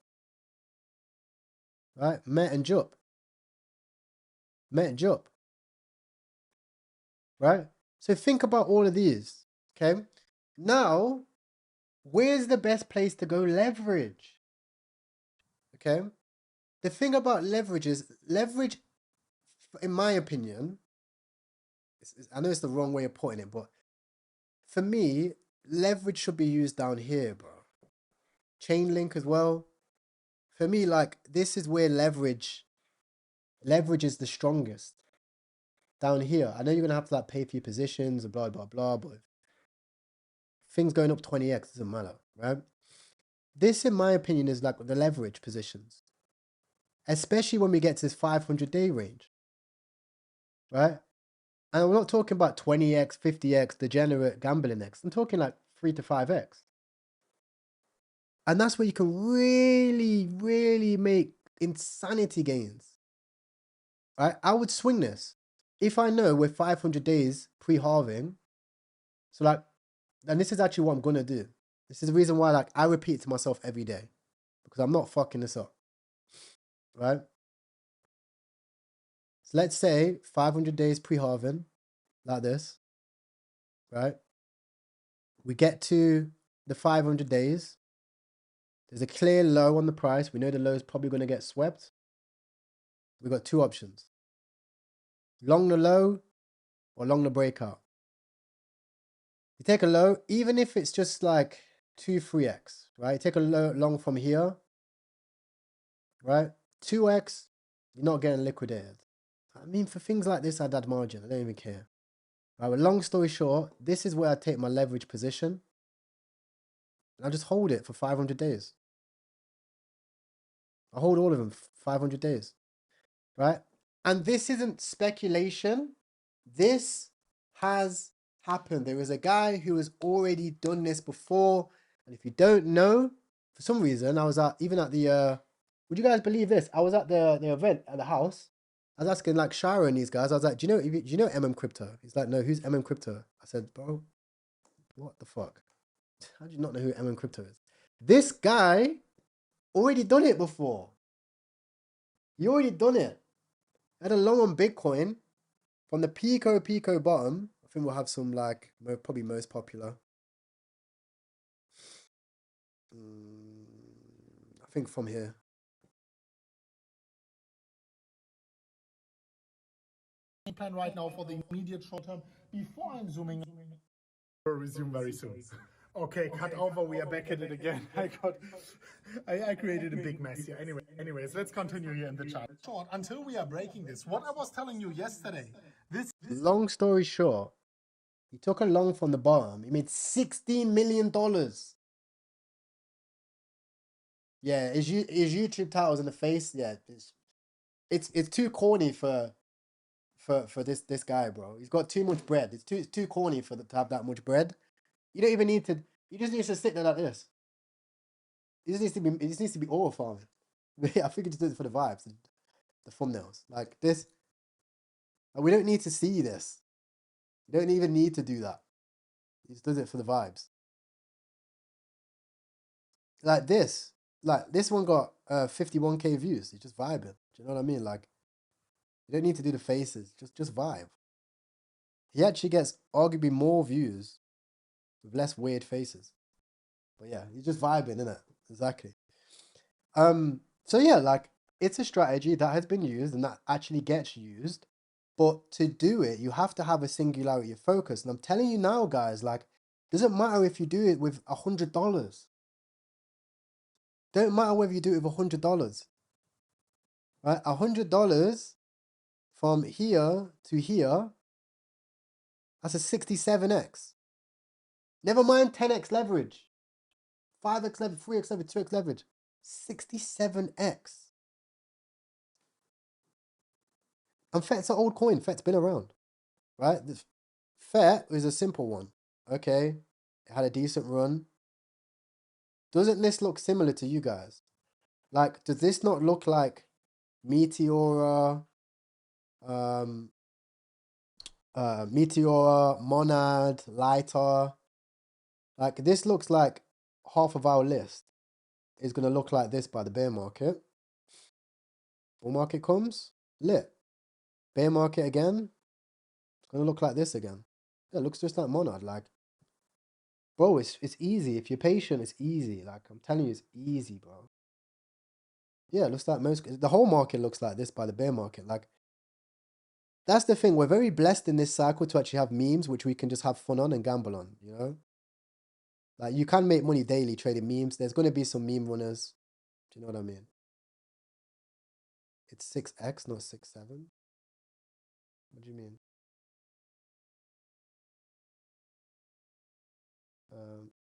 Right? Met and Jup. Right? So think about all of these. Okay. Now, where's the best place to go leverage? Okay. The thing about leverage is in my opinion, I know it's the wrong way of putting it, but for me, leverage should be used down here, bro. Chain link as well. For me, like, this is where leverage is the strongest. Down here. I know you're going to have to like pay for your positions and blah, blah, blah, but things going up 20x doesn't matter, right? This, in my opinion, is like the leverage positions. Especially when we get to this 500-day range, right? And I'm not talking about 20x, 50x, degenerate gambling X. I'm talking like 3 to 5x. And that's where you can really, really make insanity gains. Right? I would swing this. If I know we're 500 days pre-halving, so like, and this is actually what I'm going to do. This is the reason why like I repeat to myself every day, because I'm not fucking this up. Right? So let's say 500 days pre-halving, like this. Right? We get to the 500 days. There's a clear low on the price. We know the low is probably going to get swept. We've got two options. Long the low or long the breakout. You take a low, even if it's just like 2-3x, right? Take a low, long from here, right? 2x, you're not getting liquidated. I mean, for things like this, I'd add margin. I don't even care. Right, but long story short, this is where I take my leverage position. And I just hold it for 500 days. I hold all of them for 500 days, right? And this isn't speculation. This has happened. There is a guy who has already done this before. And if you don't know, for some reason, I was even at the, would you guys believe this? I was at the event at the house. I was asking like Shara and these guys. I was like, do you know MM Crypto? He's like, no, who's MM Crypto? I said, bro, what the fuck? How do you not know who MM Crypto is? This guy already done it before. You already done it. Had a long on Bitcoin from the Pico bottom. I think we'll have some like probably most popular. I think from here. Plan right now for the immediate short term before I'm zooming. We'll resume very soon. Okay, cut over. We are back at it again. I created a big mess here. Anyways, let's continue here in the chart. Short until we are breaking this. What I was telling you yesterday. This long story short, he took a long from the bottom. He made $16 million. Yeah, his YouTube title's in the face. Yeah, it's too corny for this guy, bro. He's got too much bread. It's too corny to have that much bread. You don't even need to. You just need to sit there like this. It just needs to be oil farming. I think it just does it for the vibes, the thumbnails like this. We don't need to see this. You don't even need to do that. He just does it for the vibes. Like this one got 51k views. He's just vibing. Do you know what I mean? Like, you don't need to do the faces. Just vibe. He actually gets arguably more views with less weird faces. But yeah, he's just vibing, isn't it? Exactly. So yeah, like, it's a strategy that has been used and that actually gets used. But to do it, you have to have a singularity of focus. And I'm telling you now, guys, like, Doesn't matter if you do it with $100. Don't matter whether you do it with $100. Right? $100 from here to here, that's a 67x. Never mind 10x leverage, 5x leverage, 3x leverage, 2x leverage. 67x. And FET's an old coin. FET's been around, right? FET is a simple one. Okay, it had a decent run. Doesn't this look similar to you guys? Like, does this not look like Meteora, Meteora, Monad, Lighter? Like, this looks like half of our list is going to look like this by the bear market. Bull market comes, lit. Bear market again, it's going to look like this again. Yeah, it looks just like Monad. Like, bro, it's easy. If you're patient, it's easy. Like, I'm telling you, it's easy, bro. Yeah, it looks like the whole market looks like this by the bear market. Like, that's the thing. We're very blessed in this cycle to actually have memes, which we can just have fun on and gamble on, you know? Like, you can make money daily trading memes. There's going to be some meme runners. Do you know what I mean? It's 6x, not 6.7. What do you mean?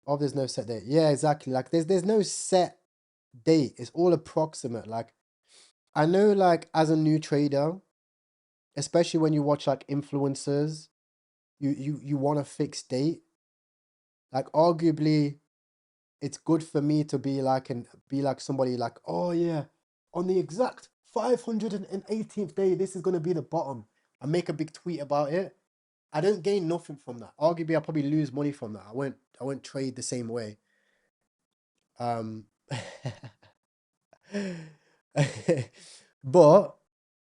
Oh, there's no set date. Yeah, exactly. Like, there's no set date. It's all approximate. Like, I know, like, as a new trader, especially when you watch like influencers, you want a fixed date. Like, arguably, it's good for me to be like somebody like, oh yeah, on the exact 518th day, this is gonna be the bottom. I make a big tweet about it. I don't gain nothing from that. Arguably, I'll probably lose money from that. I won't trade the same way. But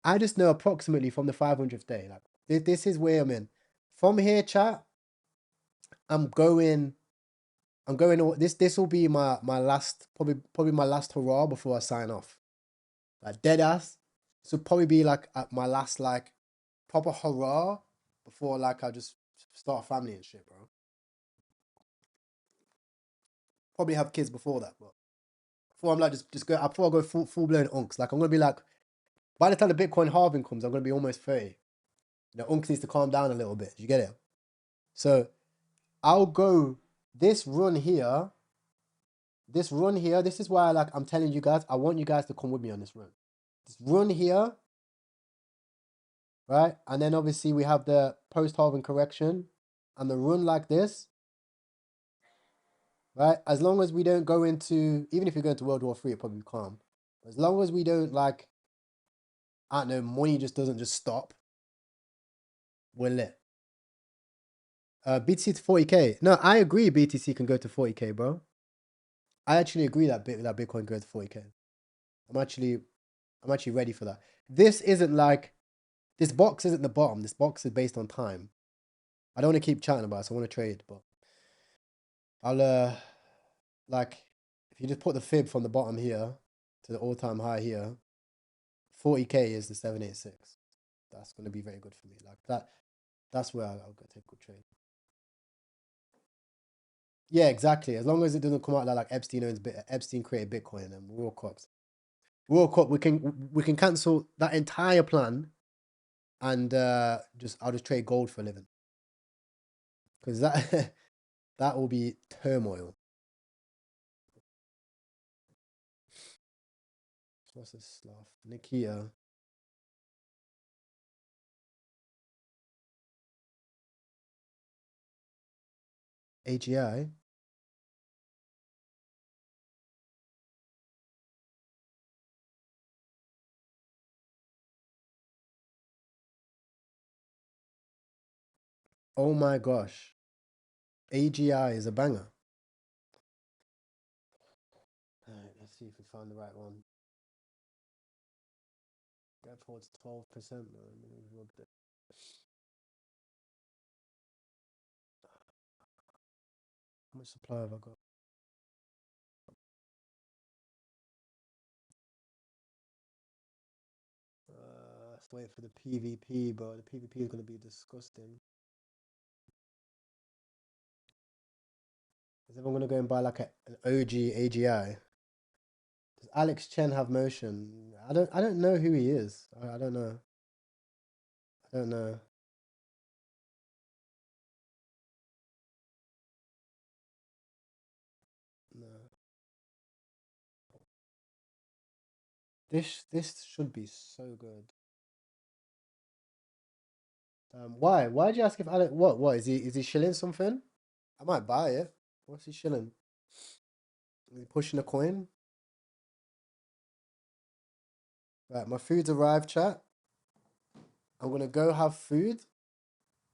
I just know approximately from the 500th day. Like, this is where I'm in. From here, chat, I'm going. This will be my last, probably my last hurrah before I sign off. Like, dead ass. This will probably be like my last like proper hurrah before like I just start a family and shit, bro. Probably have kids before that, but before I'm like just go before I go full blown unks. Like, I'm gonna be like, by the time the Bitcoin halving comes, I'm gonna be almost 30. You know, unks needs to calm down a little bit. You get it? So I'll go this run here. This run here. This is why I'm telling you guys, I want you guys to come with me on this run. This run here, right? And then obviously we have the post halving correction and the run like this, right? As long as we don't go into, even if you go into World War III, it probably calm. As long as we don't like, I don't know, money just doesn't just stop, we're lit. BTC to 40k. No, I agree. BTC can go to 40k, bro. I actually agree that Bitcoin goes to 40k. I'm actually ready for that. This isn't like, this box isn't the bottom. This box is based on time. I don't want to keep chatting about it, so I want to trade, but I'll like, if you just put the fib from the bottom here to the all-time high here, 40k is the 786. That's going to be very good for me. Like that's where I'll go take a good trade. Yeah, exactly. As long as it doesn't come out like Epstein created Bitcoin, and we're all cops. We're all cops. We can cancel that entire plan, and I'll just trade gold for a living, because that that will be turmoil. What's this stuff? Nikia. AGI. Oh my gosh. AGI is a banger. Alright, let's see if we found the right one. Get towards 12%. How much supply have I got? Let's wait for the PVP, but the PVP is going to be disgusting. Is everyone gonna go and buy like an OG AGI? Does Alex Chen have motion? I don't know who he is. I don't know. I don't know. No. This should be so good. Why? Why'd you ask if Alex? What is he shilling something? I might buy it. What's he shilling? Is he pushing a coin? Right, my food's arrived, chat. I'm gonna go have food,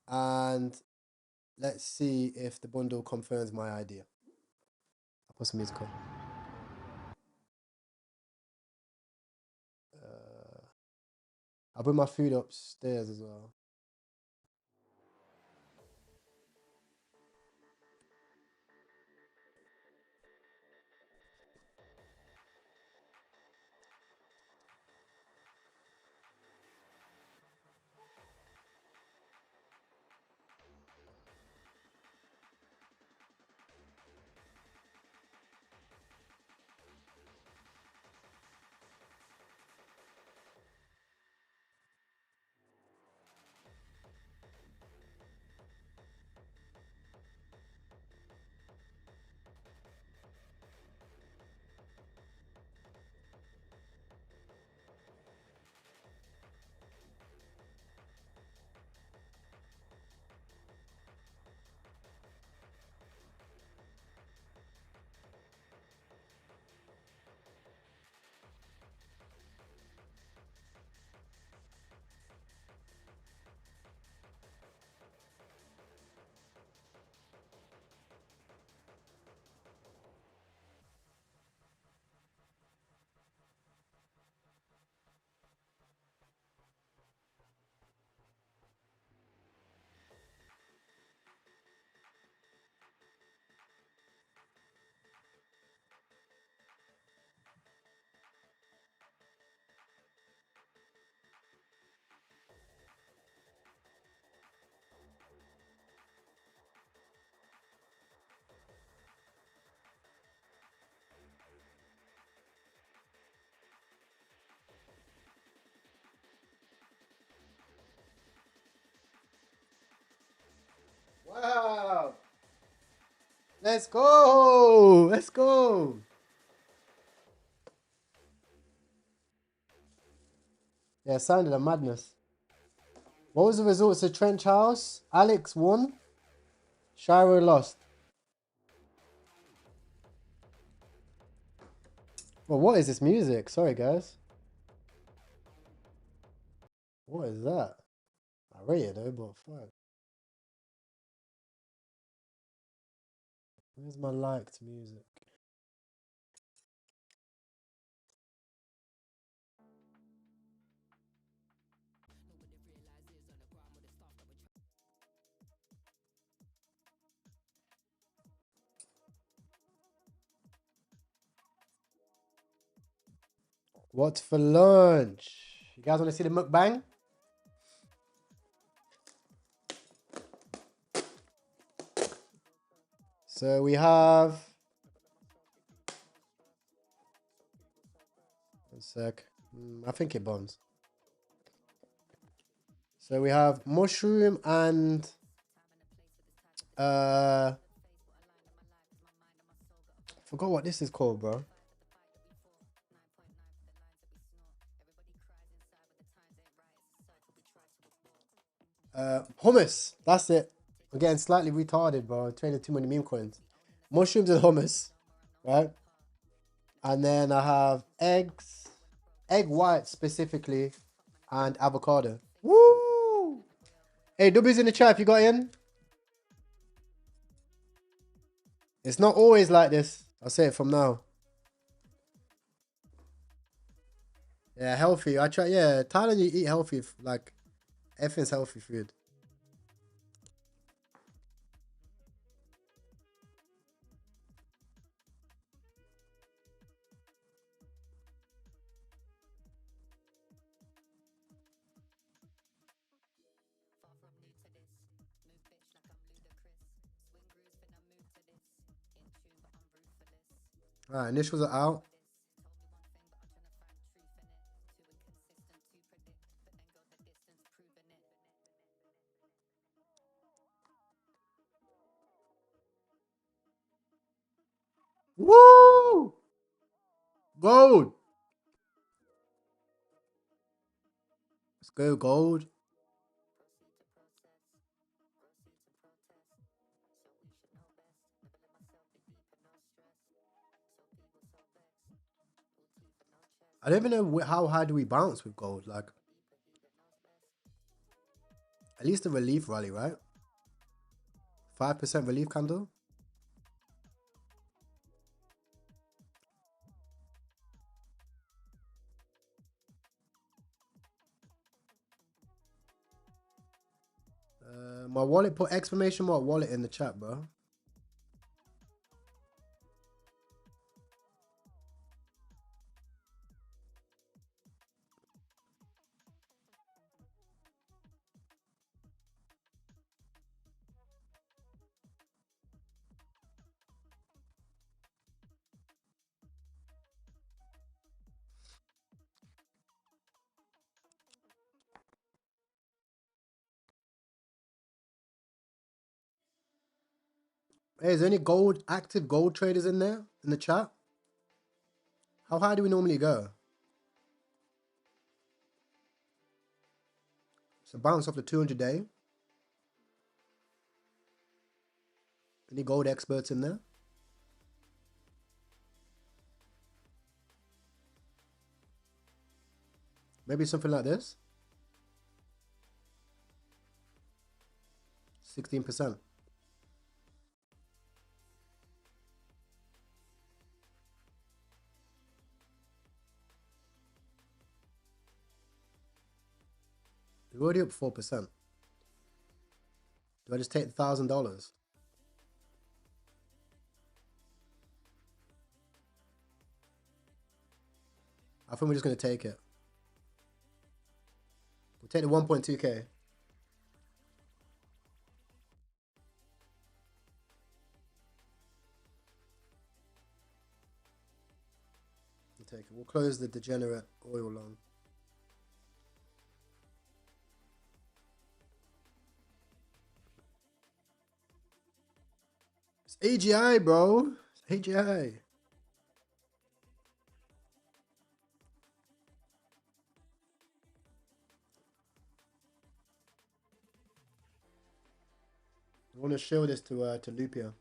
and let's see if the bundle confirms my idea. I'll put some music on. I'll bring my food upstairs as well. Wow! Let's go! Let's go! Yeah, sounded a madness. What was the results of Trench House? Alex won. Shiro lost. Well, what is this music? Sorry, guys. What is that? I rate it though, but fuck. Where's my liked music? What's for lunch? You guys want to see the mukbang? So we have... One sec. I think it bonds. So we have mushroom and... forgot what this is called, bro. Hummus. That's it. I'm getting slightly retarded, bro. I'm trading too many meme coins. Mushrooms and hummus, right? And then I have eggs, egg white specifically, and avocado. Woo! Hey, Dubby's in the chat if you got in. It's not always like this. I'll say it from now. Yeah, healthy. I try. Yeah, Thailand, you eat healthy. Like, everything's healthy food. All right, initials are out. Woo! Gold. Let's go gold. I don't even know how high do we bounce with gold. Like, at least a relief rally, right? 5% relief candle. My wallet, put exclamation mark wallet in the chat, bro. Hey, is there any active gold traders in there in the chat? How high do we normally go? So bounce off the 200 day. Any gold experts in there? Maybe something like this. 16%. We're already up 4%. Do I just take $1,000? I think we're just going to take it. We'll take the 1.2K. We'll take it. We'll close the degenerate oil long. It's AGI, bro. It's AGI. I want to show this to Lupia.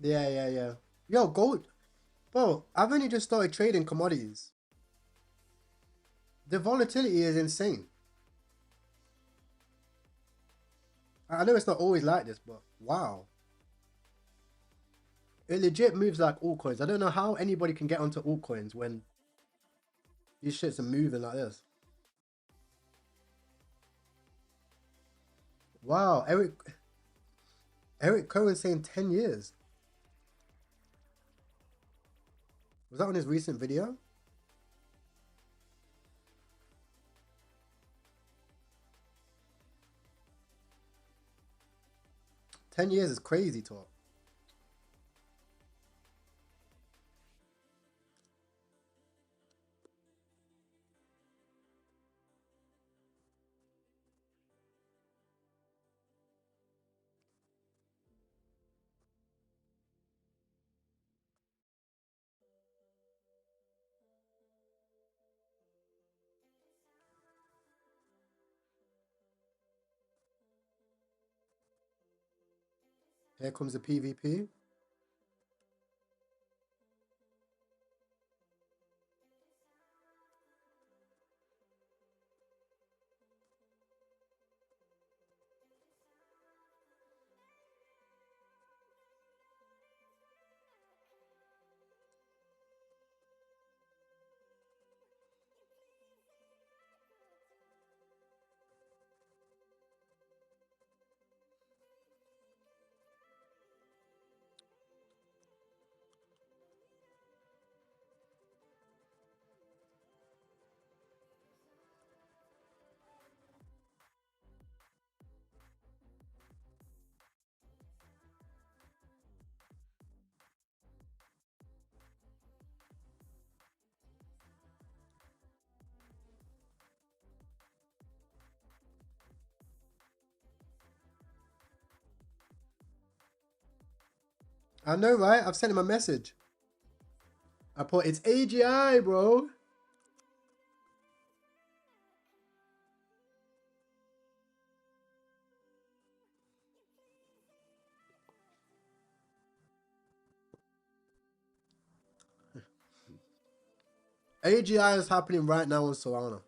Yeah. Yo, gold. Bro, I've only just started trading commodities. The volatility is insane. I know it's not always like this, but wow. It legit moves like altcoins. I don't know how anybody can get onto altcoins when these shits are moving like this. Wow, Eric Cohen saying 10 years. Was that on his recent video? $10 years is crazy talk. Here comes the PvP. I know, right? I've sent him a message. I put, it's AGI, bro. AGI is happening right now on Solana.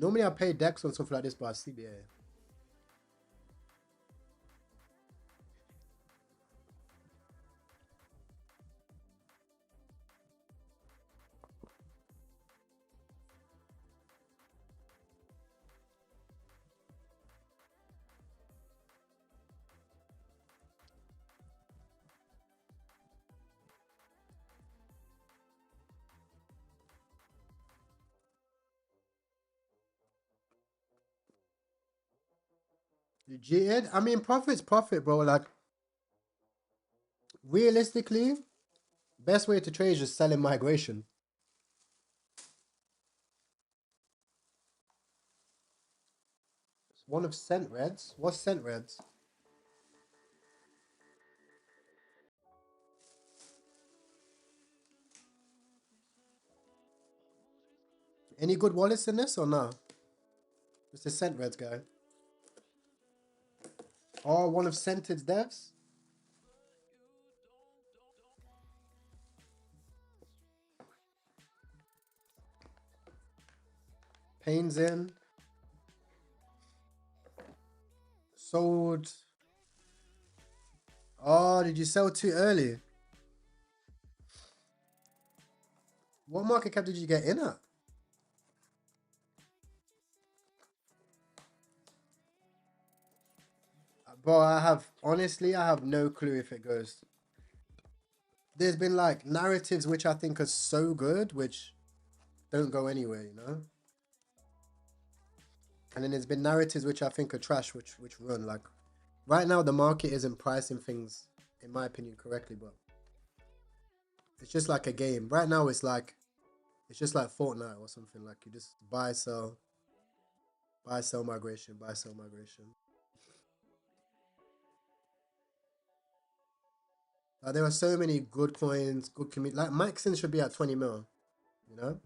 Normally I pay Dex on stuff like this, but I CBA. You cheated? I mean, profit's profit, bro. Like, realistically, best way to trade is just selling migration. It's one of cent reds. What's cent reds? Any good wallets in this or no? It's the cent reds guy. Oh, one of Cented's devs? Pains in. Sold. Oh, did you sell too early? What market cap did you get in at? Bro, honestly, I have no clue if it goes. There's been like narratives which I think are so good, which don't go anywhere, you know? And then there's been narratives which I think are trash, which run. Like, right now the market isn't pricing things, in my opinion, correctly, but it's just like a game. Right now it's just like Fortnite or something. Like, you just buy, sell migration, buy, sell migration. There are so many good coins, good community. Like, Maxon should be at 20 mil, you know?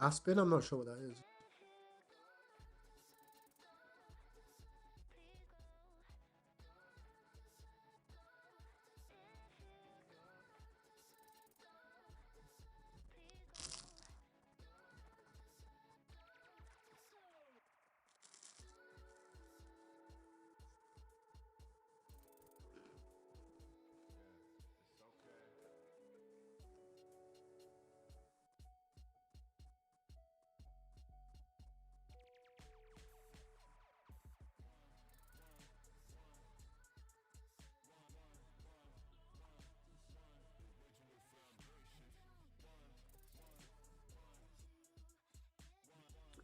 Aspen, I'm not sure what that is.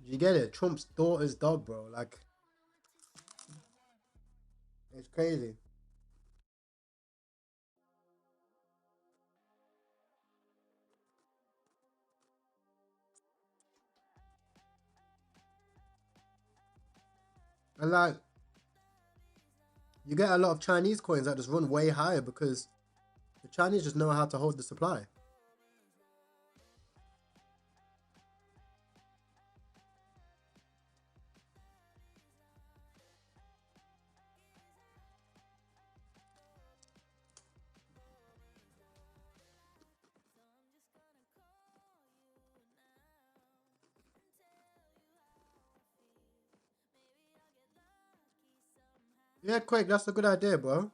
You get it? Trump's daughter's dog, bro. Like, it's crazy. And like, you get a lot of Chinese coins that just run way higher because the Chinese just know how to hold the supply. Yeah, Quake, that's a good idea, bro.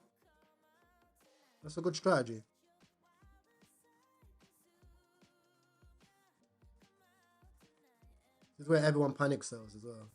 That's a good strategy. This is where everyone panic sells as well.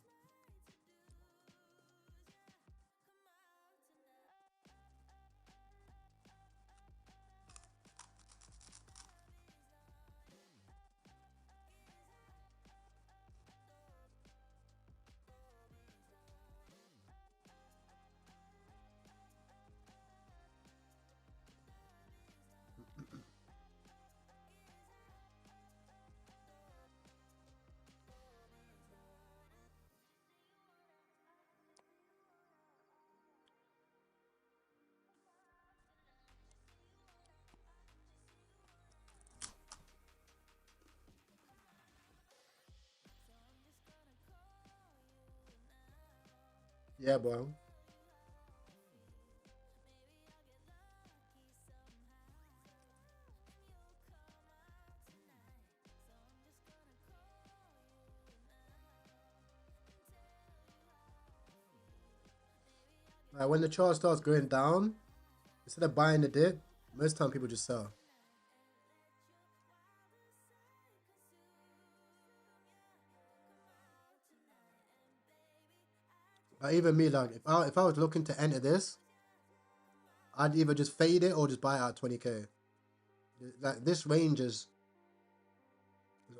Yeah, bro. Like when the chart starts going down, instead of buying the dip, most time people just sell. Like even me, like if I was looking to enter this, I'd either just fade it or just buy it at 20k. Like this range is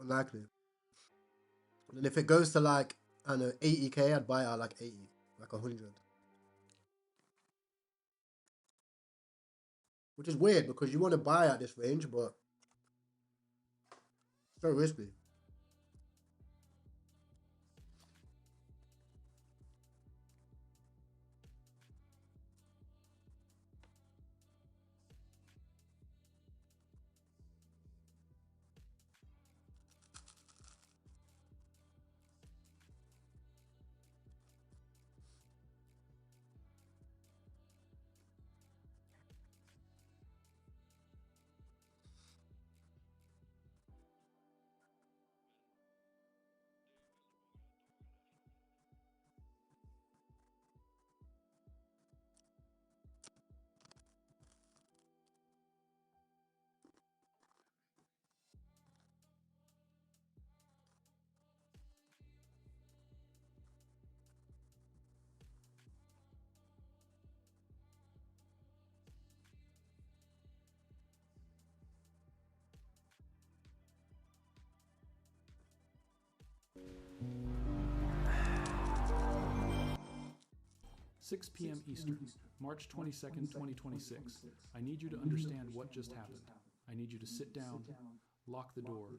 unlikely. And if it goes to like I don't know 80k, I'd buy it at like 80, like 100. Which is weird because you want to buy at this range, but it's very risky. Six p.m. Eastern, March 22nd, 2026. I need you to understand what just happened. I need you to sit down, lock the door,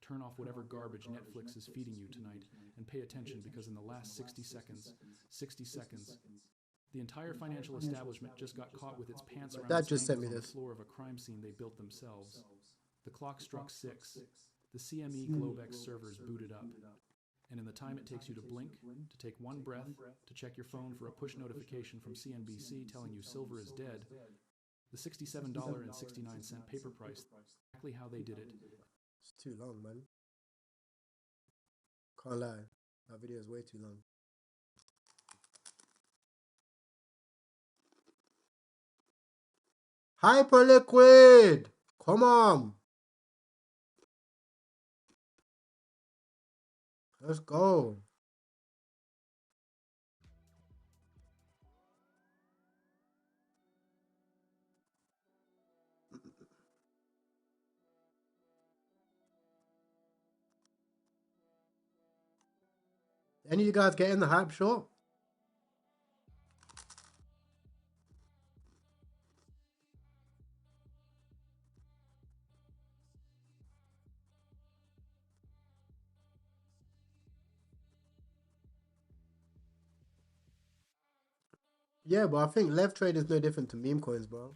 turn off whatever garbage Netflix is feeding you tonight, and pay attention because in the last 60 seconds, the entire financial establishment just got caught with its pants around Dad its just sent ankles me on the this. floor of a crime scene they built themselves. The clock struck 6. The CME Globex servers booted up. And in the time it takes you to blink, to take one breath, to check your phone for a push notification from CNBC telling you silver is dead, the $67.69 paper price, exactly how they did it. It's too long, man. Can't lie. That video is way too long. Hyperliquid! Come on! Let's go. Any of you guys getting the hype short? Yeah, but I think left trade is no different to meme coins, bro.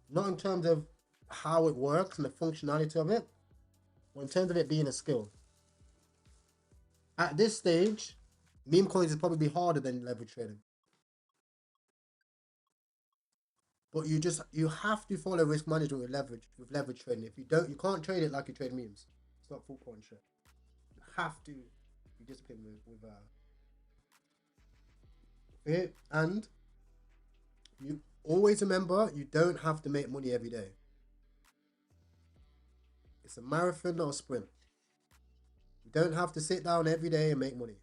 Not in terms of how it works and the functionality of it, but in terms of it being a skill. At this stage, meme coins is probably harder than leverage trading. But you have to follow risk management with leverage trading. If you don't, you can't trade it like you trade memes. It's not full point shit. You have to be disciplined with it. And you always remember you don't have to make money every day. It's a marathon, not a sprint. don't have to sit down every day and make money.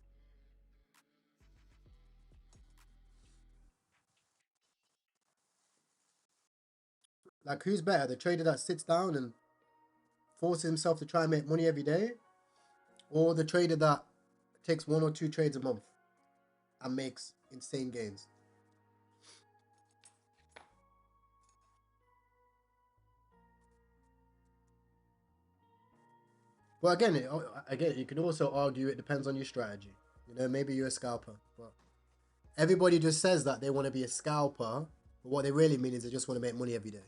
Like, who's better? The trader that sits down and forces himself to try and make money every day, or the trader that takes 1 or 2 trades a month and makes insane gains? Well, again, you can also argue it depends on your strategy. You know, maybe you're a scalper, but everybody just says that they want to be a scalper, but what they really mean is they just want to make money every day.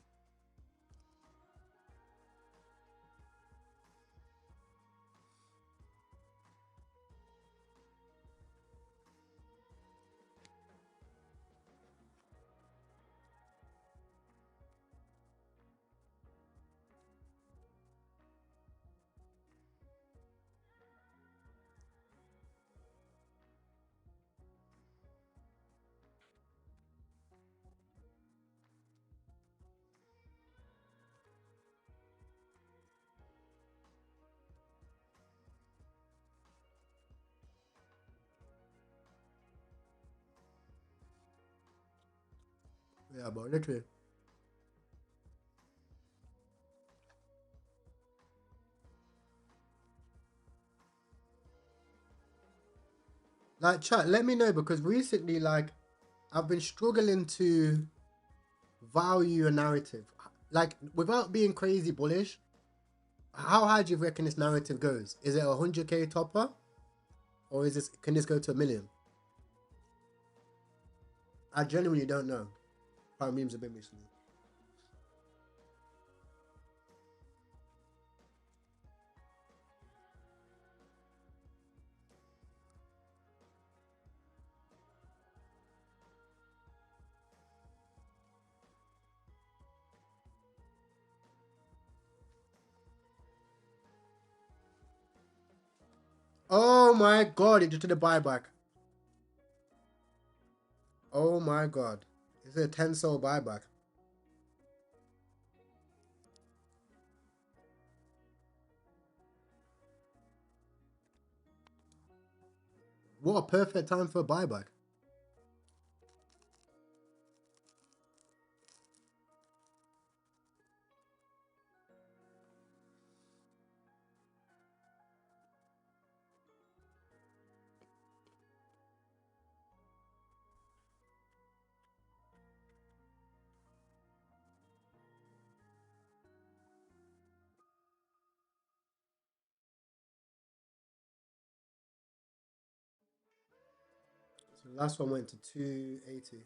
Yeah, but literally. Like, chat, let me know, because recently, like, I've been struggling to value a narrative. Like, without being crazy bullish, how high do you reckon this narrative goes? Is it a 100k topper? Or can this go to 1 million? I genuinely don't know. How memes have been recently. Oh my god, it just did a buyback. Oh my god. It's a 10 soul buyback. What a perfect time for a buyback. So the last one went to 280.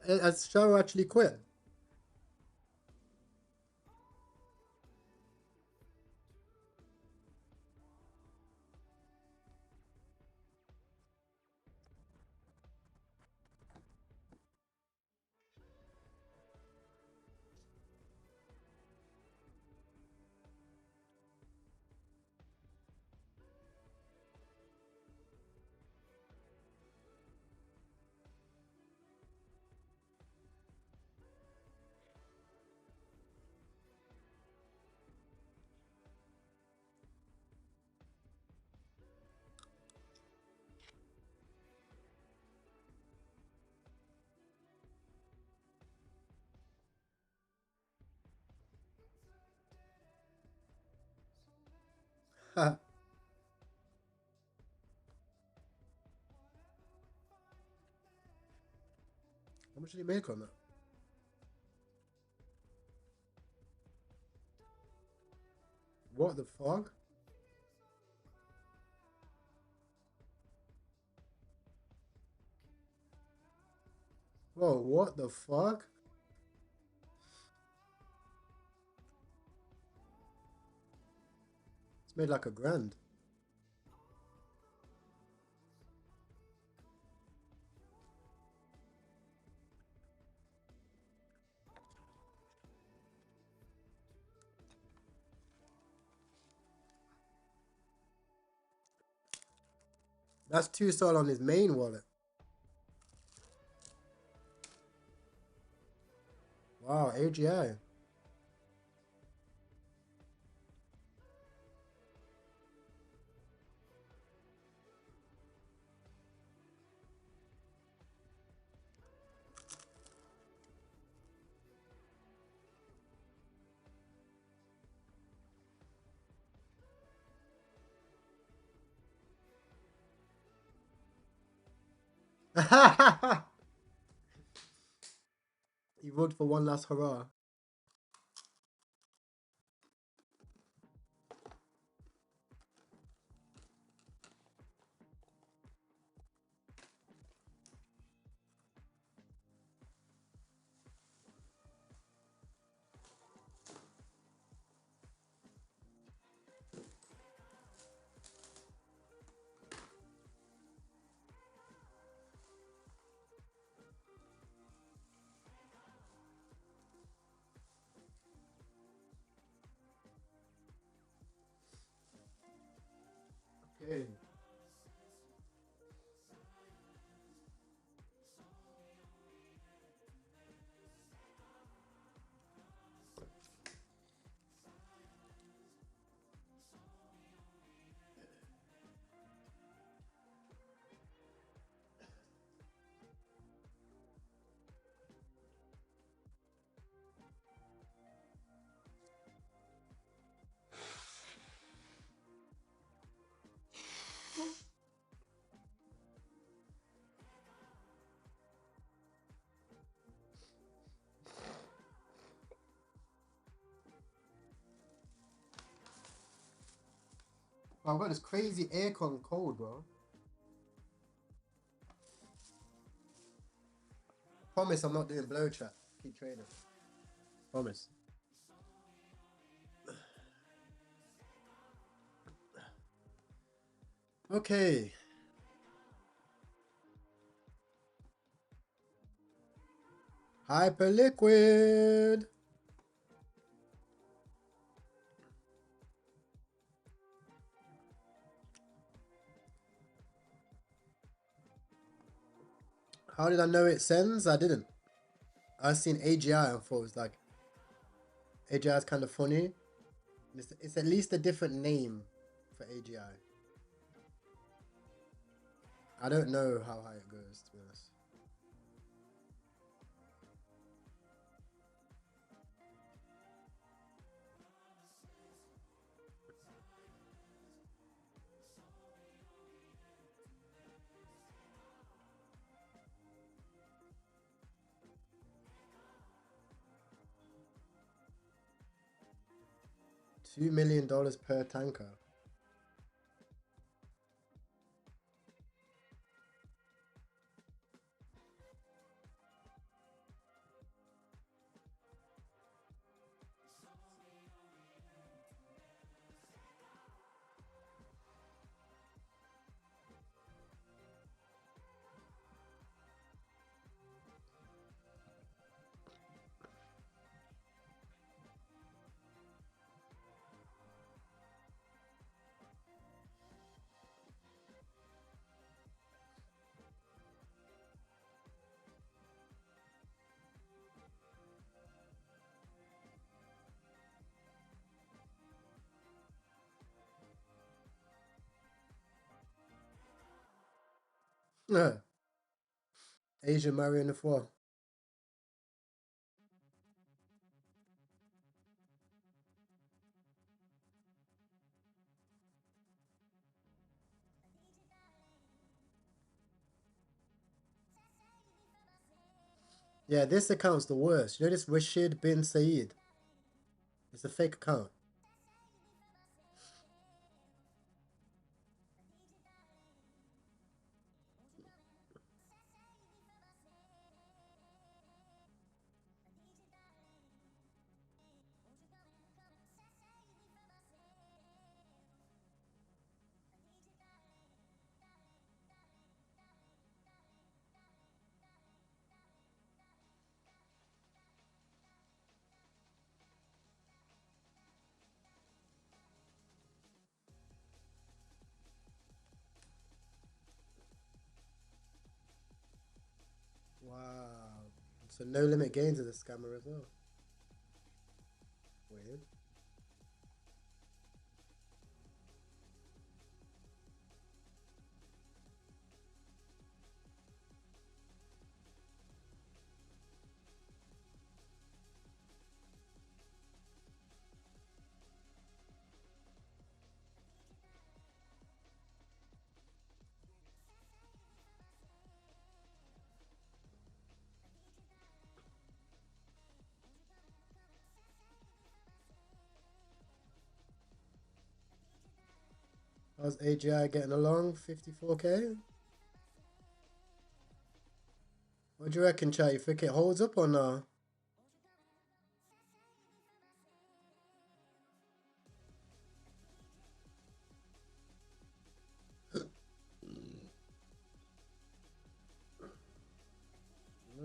Has Sharo actually quit? How much did he make on that? What the fuck? Whoa, what the fuck? It's made like $1,000. That's 2 sol on his main wallet. Wow, AGI. He voted for one last hurrah. Okay. I've got this crazy aircon cold, bro. Promise I'm not doing blow chat. Keep trading. Promise. Okay. Hyperliquid. How did I know it sends? I didn't. I seen AGI and thought it was like AGI is kind of funny. It's at least a different name for AGI. I don't know how high it goes, to be honest. $2 million per tanker. Asia marrying the four. Yeah, this account's the worst. You know this Rashid bin Saeed? It's a fake account. Wow. So no limit gains of the scammer as well. Weird. How's AGI getting along? 54k? What do you reckon, chat? You think it holds up or not? I'm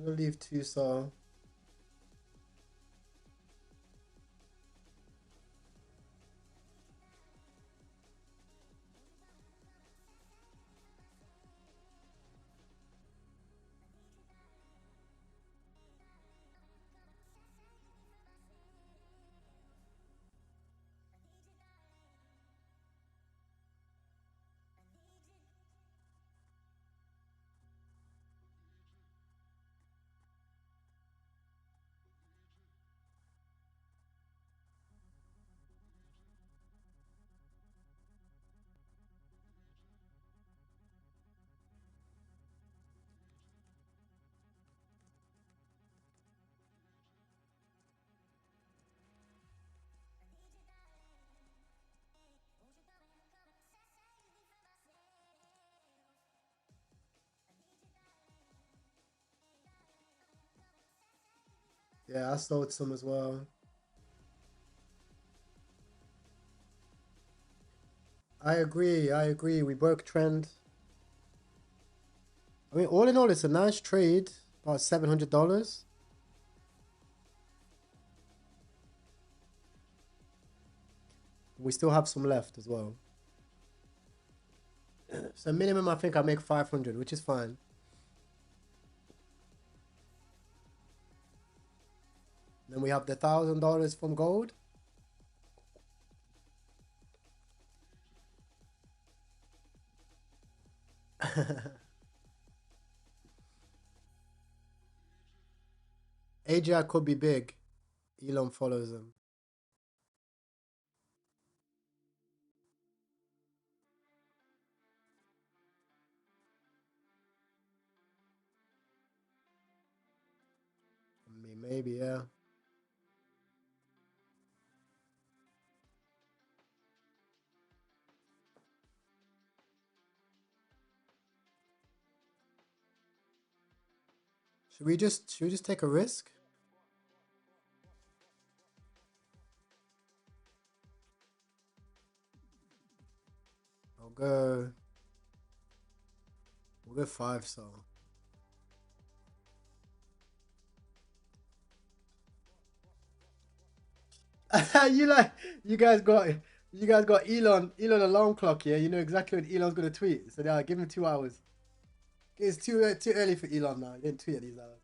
gonna leave 2 so. Yeah, I sold some as well. I agree. I agree. We broke trend. I mean, all in all, it's a nice trade. About $700. We still have some left as well. So minimum, I think I make 500, which is fine. Then we have the $1,000 from gold. AGI could be big. Elon follows him. I mean, maybe, yeah. Should we just take a risk? I'll go. We'll go 5 so. you like you guys got Elon alarm clock, yeah? You know exactly when Elon's gonna tweet. So now give him 2 hours. It's too early for Elon now. He didn't tweet at these hours.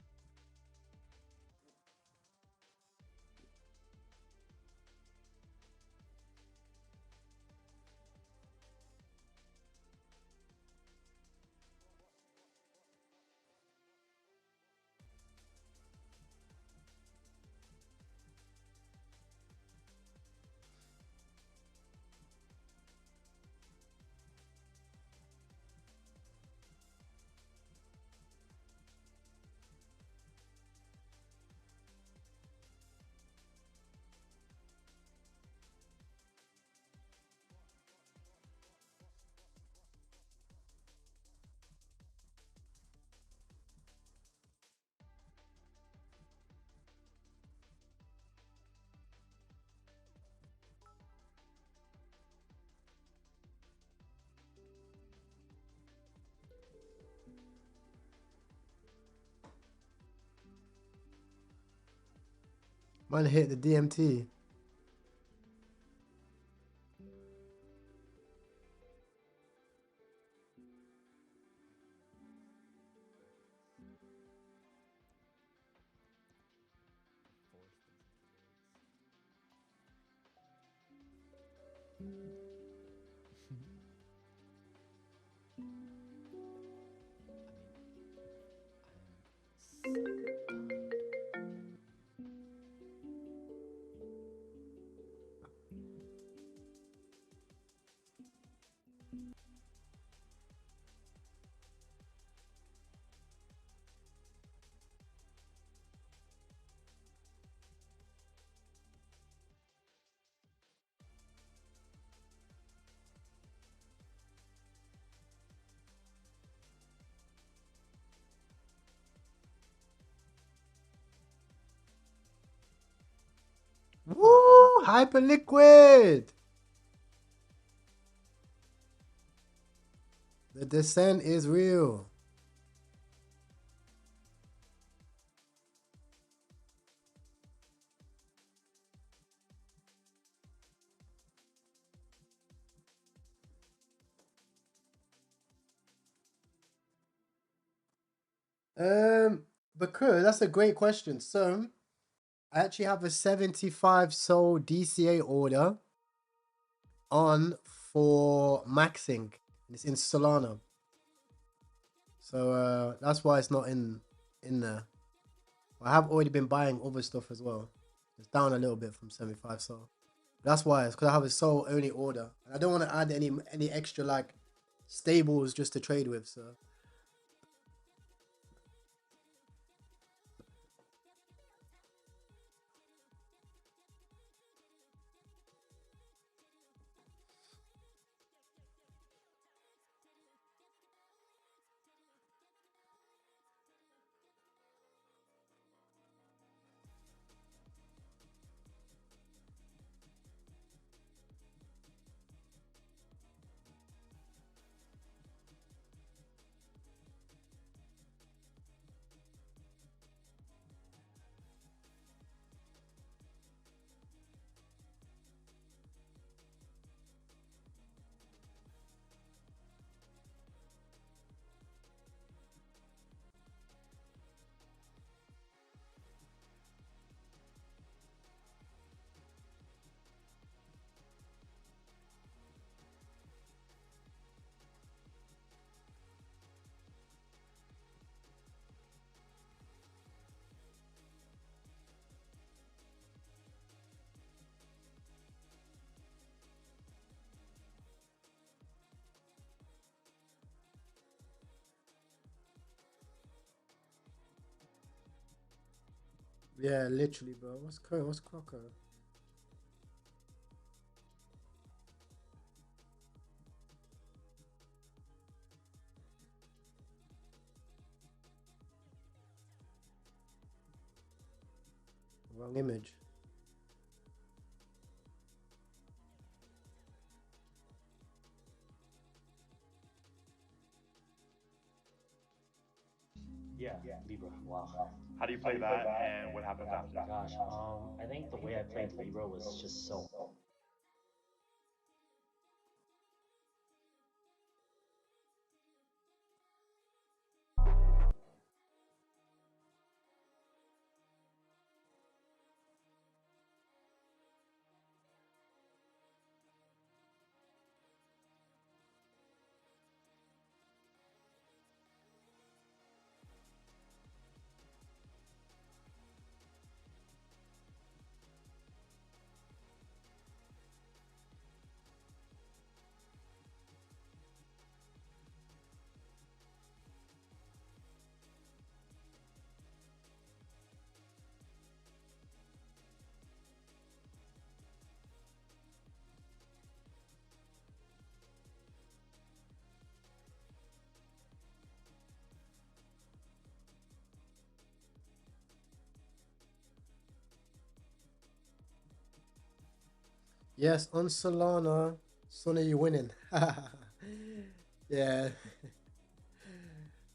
Man hit the DMT. Woo! Hyperliquid! The descent is real. Because that's a great question. So I actually have a 75 soul DCA order on for maxing. It's in Solana. So that's why it's not in there. I have already been buying other stuff as well. It's down a little bit from 75 soul. That's why it's because I have a soul only order. I don't want to add any extra like stables just to trade with. So yeah, literally, bro. What's Crocker? Wrong image. Yeah, Libra. Wow. How do you play that, and what happens after that? Gosh, I think the way I played Libra was just so. Yes, on Solana, Sonny, you winning. Yeah.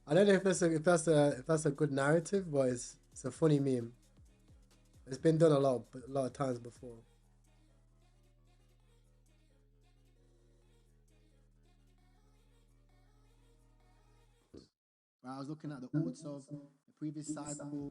I don't know if that's a good narrative, but it's a funny meme. It's been done a lot of times before. I was looking at the odds of the previous cycle.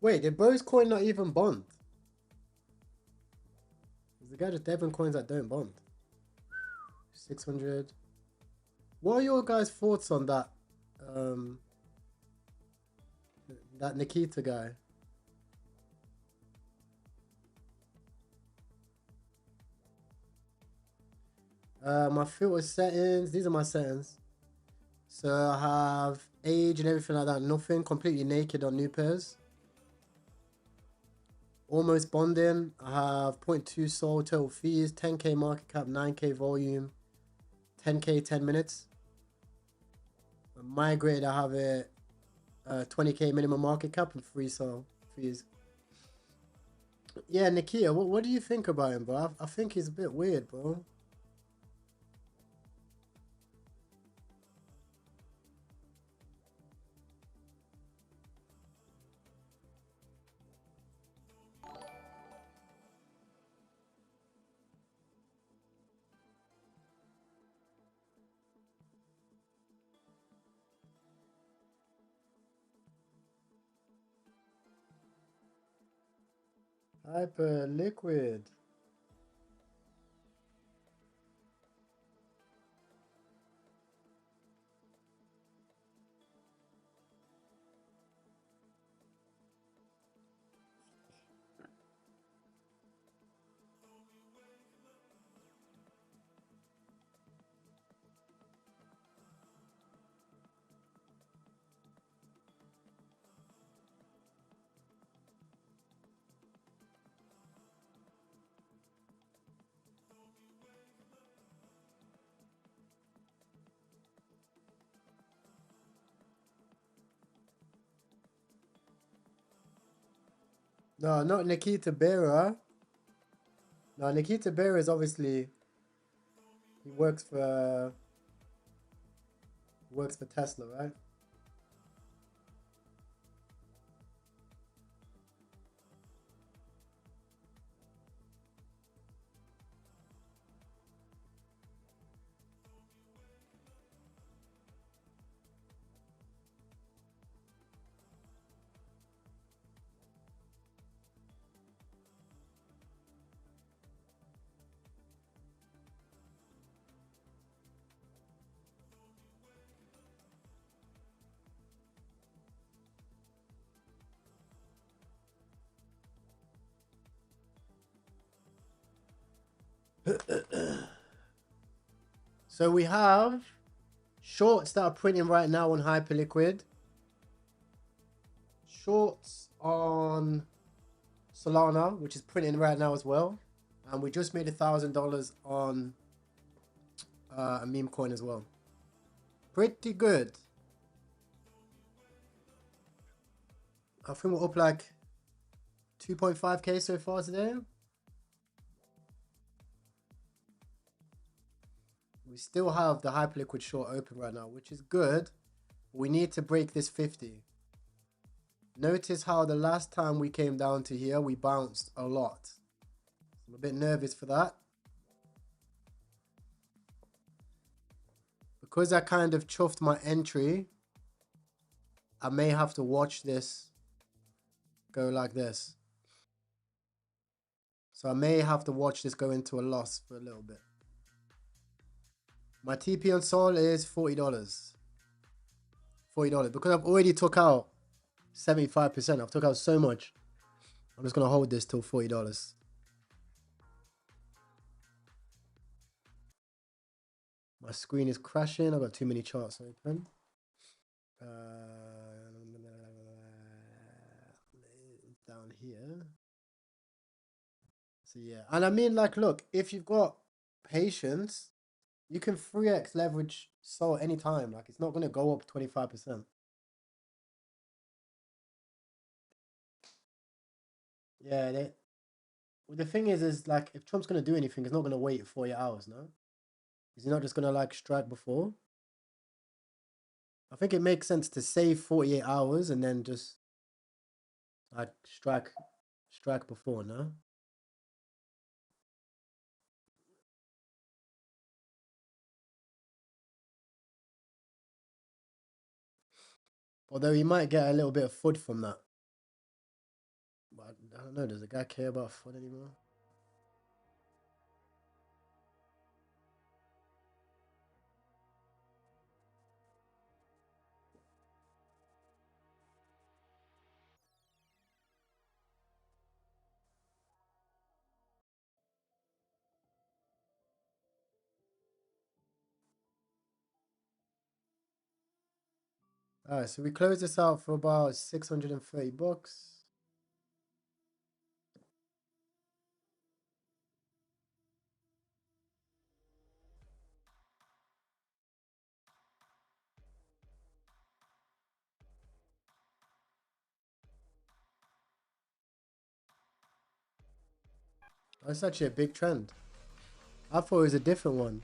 Wait, did Bro's coin not even bond? The guy just Devon coins that don't bond. 600. What are your guys' thoughts on that? That Nikita guy. My filter settings. These are my settings. So I have age and everything like that. Nothing. Completely naked on new pairs. Almost bonding. I have 0.2 soul total fees, 10k market cap, 9k volume, 10k 10 minutes. Migrated, I have it 20k minimum market cap and 3 soul fees. Yeah, Nikia, what do you think about him, bro? I think he's a bit weird, bro. Hyper liquid. No, not Nikita Bera. No, Nikita Bera is obviously he works for Tesla, right? So we have shorts that are printing right now on Hyperliquid. Shorts on Solana, which is printing right now as well. And we just made $1,000 on a meme coin as well. Pretty good. I think we're up like 2.5k so far today. We still have the Hyperliquid short open right now, which is good. We need to break this 50. Notice how the last time we came down to here, we bounced a lot. I'm a bit nervous for that. Because I kind of chuffed my entry, I may have to watch this go like this. So I may have to watch this go into a loss for a little bit. My TP on Sol is $40. $40. Because I've already took out 75%. I've took out so much. I'm just going to hold this till $40. My screen is crashing. I've got too many charts open. here. So yeah, and I mean, like, look, if you've got patience, you can 3x leverage SOL anytime. Like, it's not gonna go up 25%. Yeah, well, the thing is like, if Trump's gonna do anything, he's not gonna wait 48 hours, no? Is he not just gonna like strike before? I think it makes sense to save 48 hours and then just like strike before, no? Although he might get a little bit of FUD from that. But I don't know, does the guy care about FUD anymore? Alright, so we close this out for about 630 bucks. That's actually a big trend. I thought it was a different one.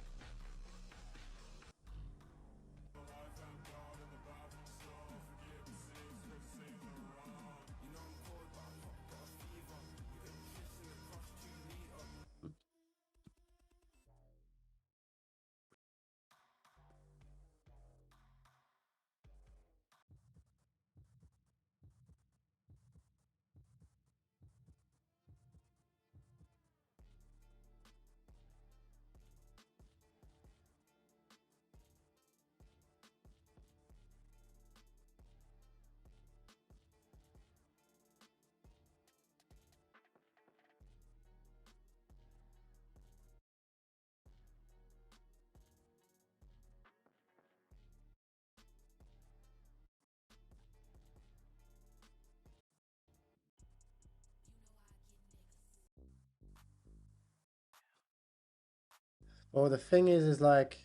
Well, the thing is like,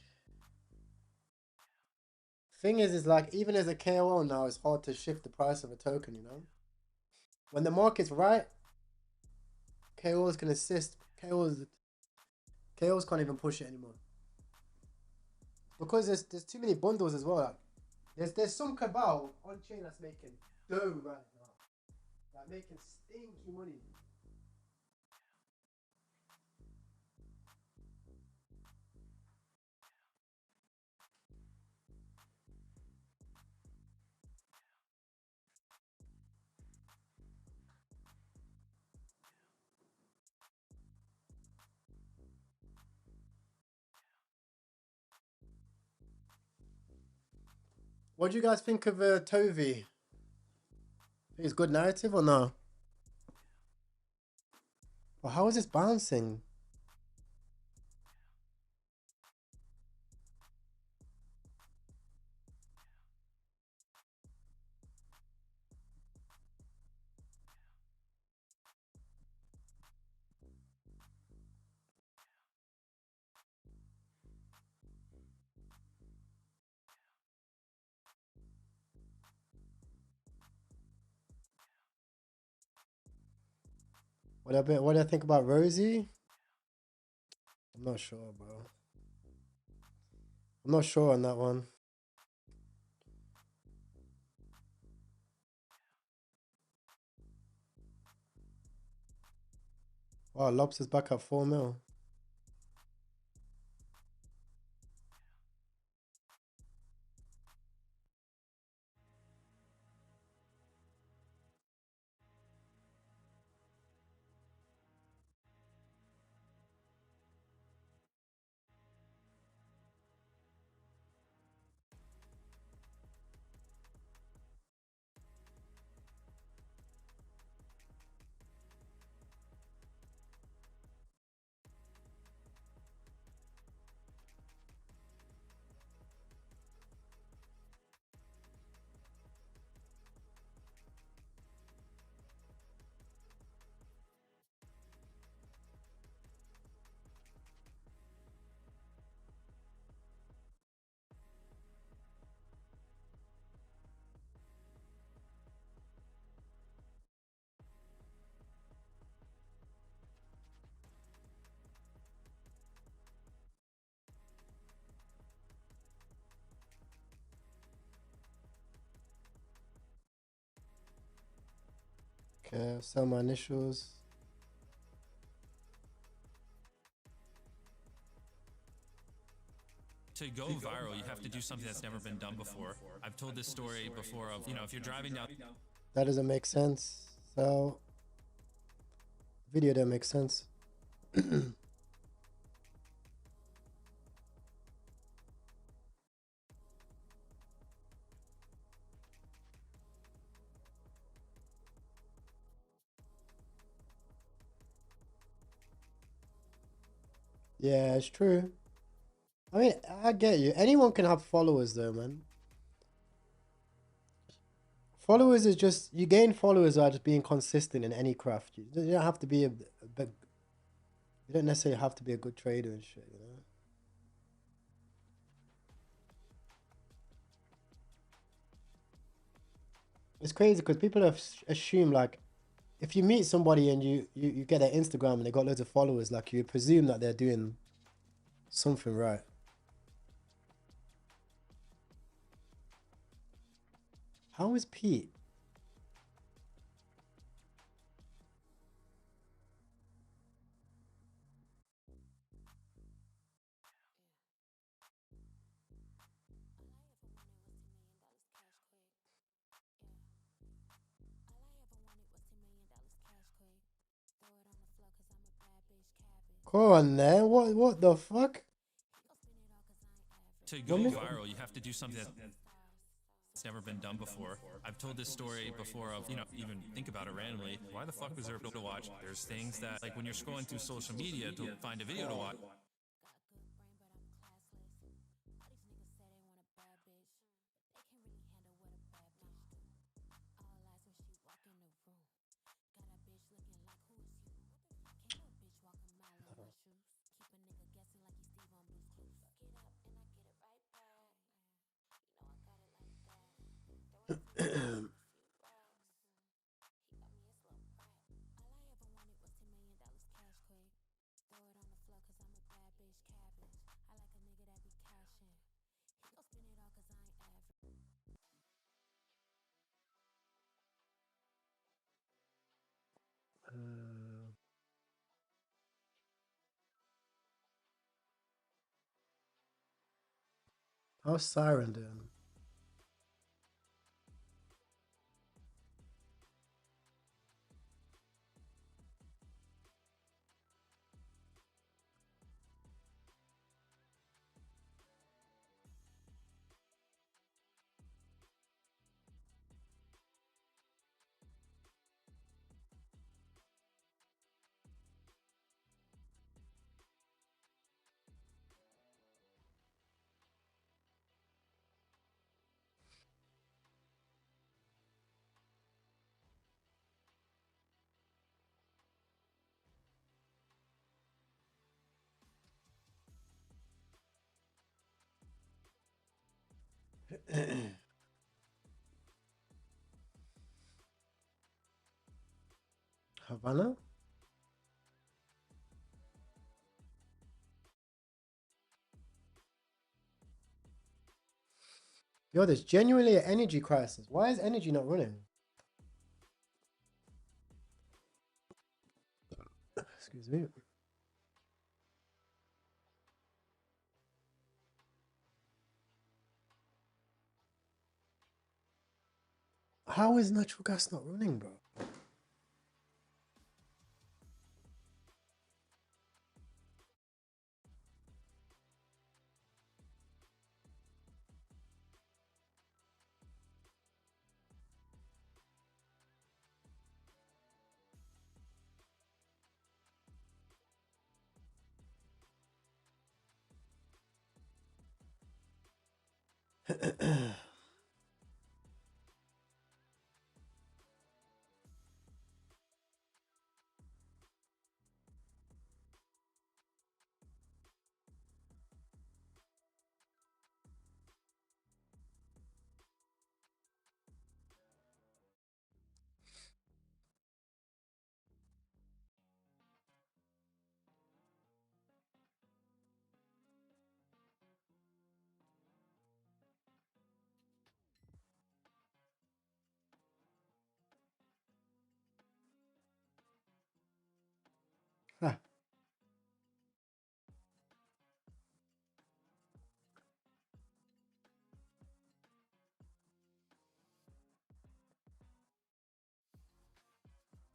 even as a KOL now, it's hard to shift the price of a token, you know? When the market's right, KOs can assist. KOs can't even push it anymore. Because there's too many bundles as well. Like, there's some cabal on chain that's making dough right now. Like, making stinky money. What do you guys think of Tovi? Think it's good narrative or no? Well, how is this bouncing? What do I think about Rosie? I'm not sure, bro. I'm not sure on that one. Wow, Lobster's back at 4 mil. Yeah, sell my initials. To go viral, you have to do something that's never been done before. I've told this story before of, you know, if you're driving down. That doesn't make sense. So, video don't make sense. Yeah, it's true. I mean, I get you. Anyone can have followers though, man. Followers is just, you gain followers by just being consistent in any craft. You don't have to be you don't necessarily have to be a good trader and shit, you know? It's crazy because people assume like, if you meet somebody and you get their Instagram and they got loads of followers, like you presume that they're doing something right. How is Pete? Go on there. What the fuck? To go viral, you have to do something that's never been done before. I've told this story before of, you know, even think about it randomly. Why the fuck was there a video to watch? There's things that, like when you're scrolling through social media to find a video to watch. How's Siren doing? Havana? Yo, there's genuinely an energy crisis. Why is energy not running? Excuse me. How is natural gas not running, bro?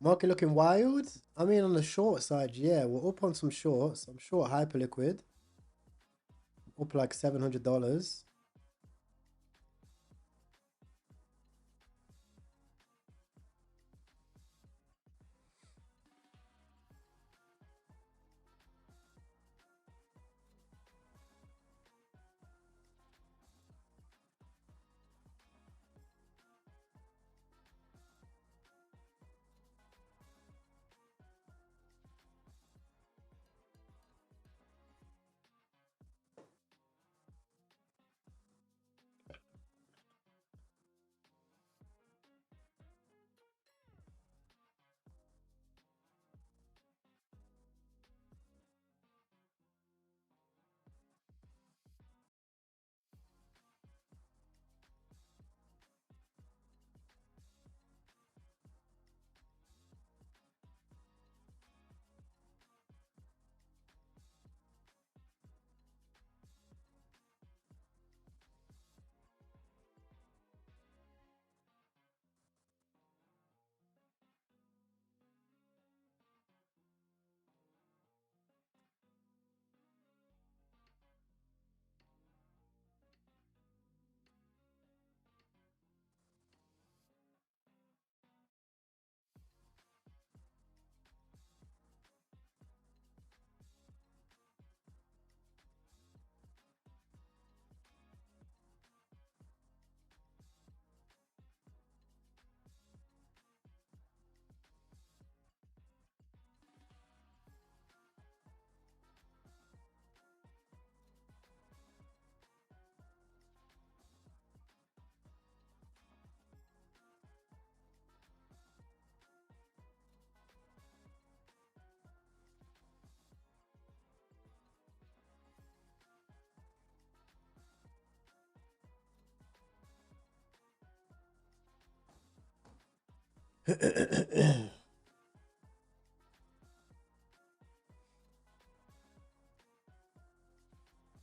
Market looking wild. I mean, on the short side, yeah, we're up on some shorts. I'm short Hyperliquid. Up like $700.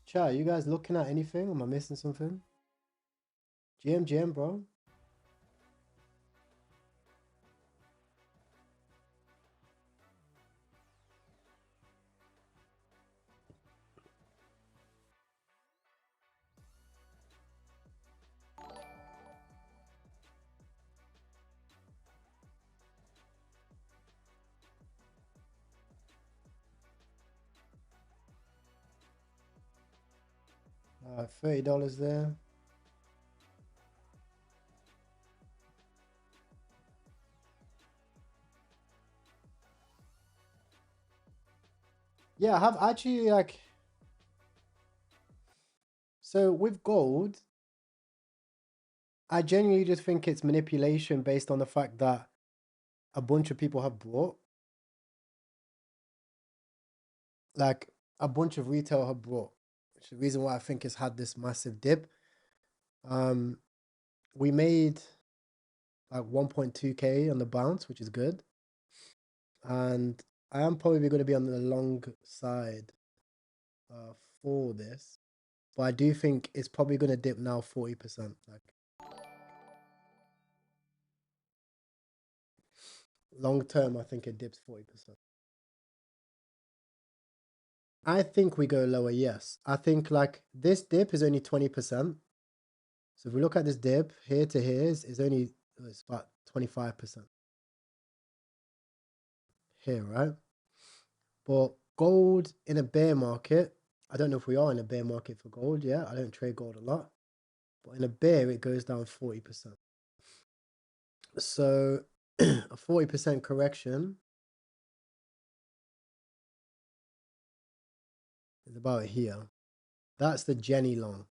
Chat, you guys looking at anything? Am I missing something? GM, bro. $30 there. Yeah, I have actually like, so with gold, I genuinely just think it's manipulation based on the fact that a bunch of people have bought. Like a bunch of retail have bought, which is the reason why I think it's had this massive dip. We made like 1.2K on the bounce, which is good. And I am probably going to be on the long side for this. But I do think it's probably going to dip now 40%. Like long term, I think it dips 40%. I think we go lower, yes. I think like this dip is only 20%. So if we look at this dip here to here, is only it's about 25% here, right? But gold in a bear market, I don't know if we are in a bear market for gold yet. I don't trade gold a lot. But in a bear, it goes down 40%. So a 40% correction is about here. That's the Jenny long.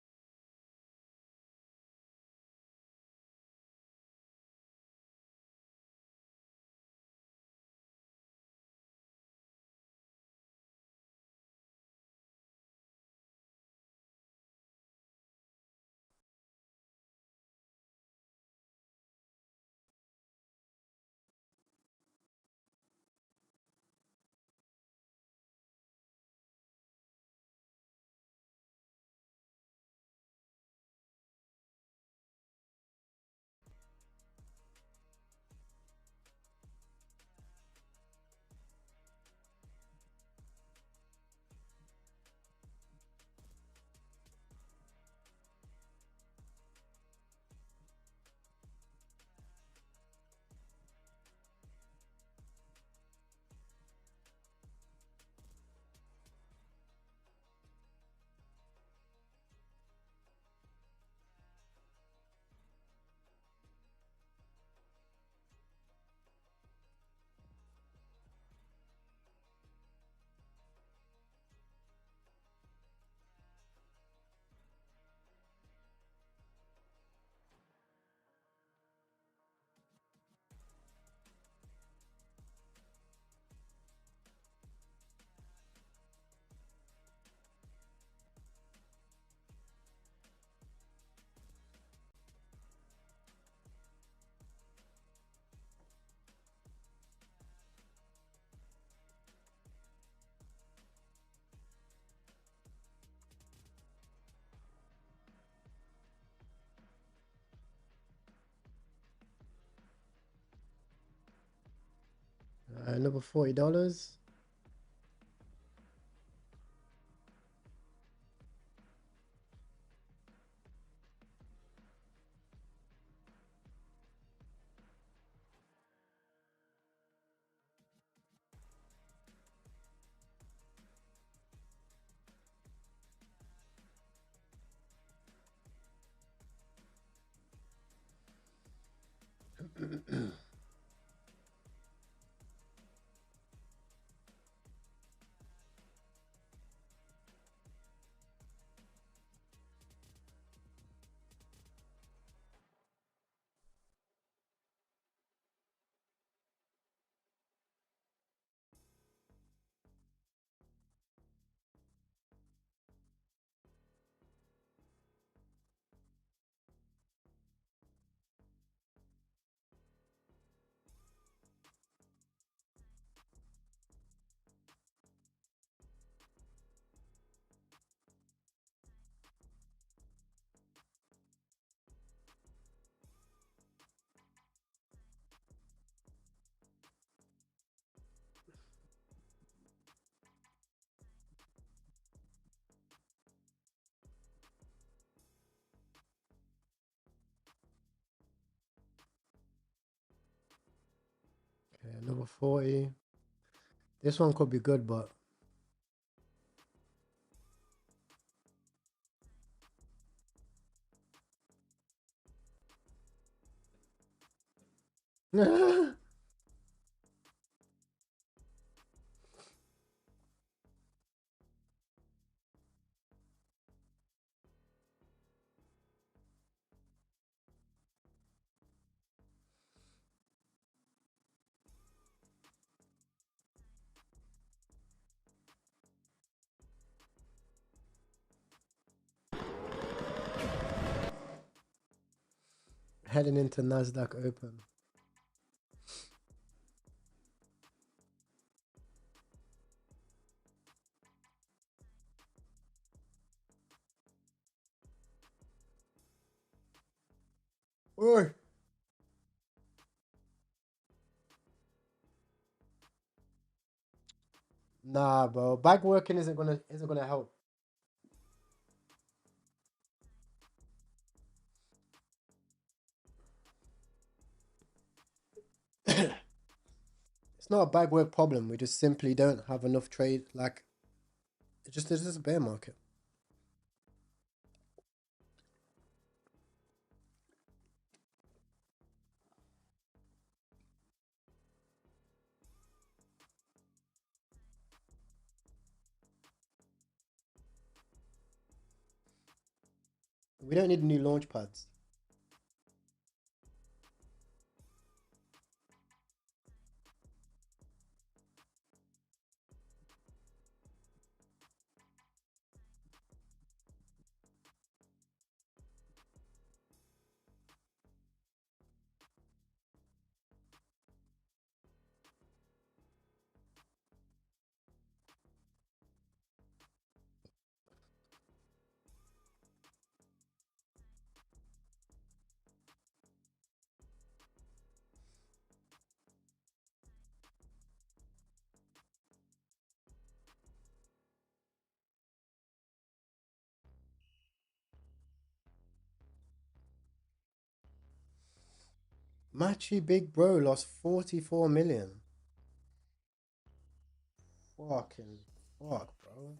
another $40. Okay, another 40. This one could be good, but heading into Nasdaq Open. Oi. Nah, bro. Bag working isn't gonna help. It's not a bag work problem. We just simply don't have enough trade. Like, it's just a bear market. We don't need new launch pads. Matchy Big Bro lost 44 million. Fucking fuck, bro.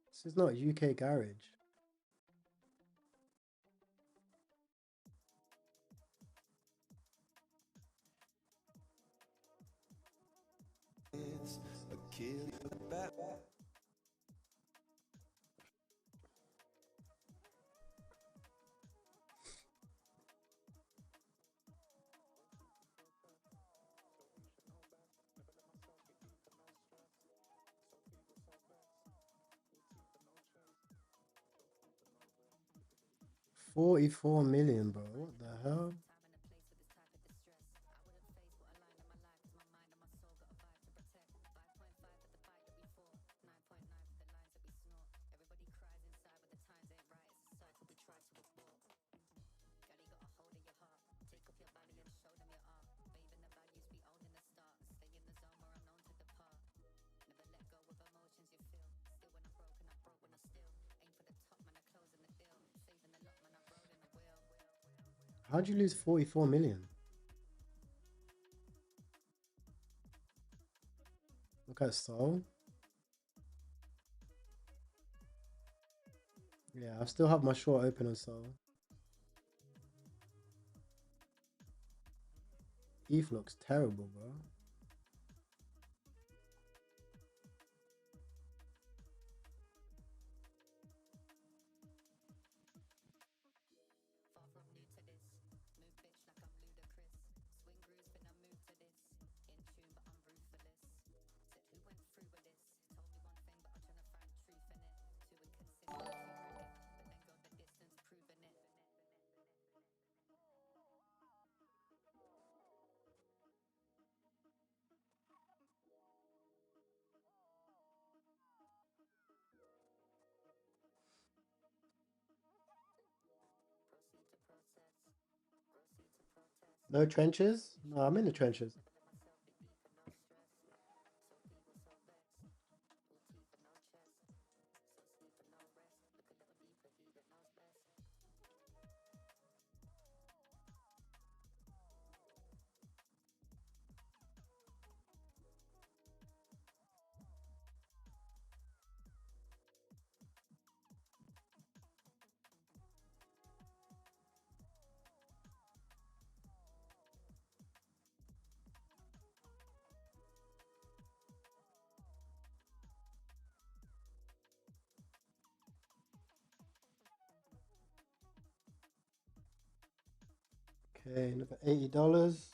This is not UK Garage. It's Achilles. 44 million, bro. What the hell? How'd you lose 44 million? Look at Sol. Yeah, I still have my short open on Sol. ETH looks terrible, bro. No trenches? No, I'm in the trenches. Okay, look at $80.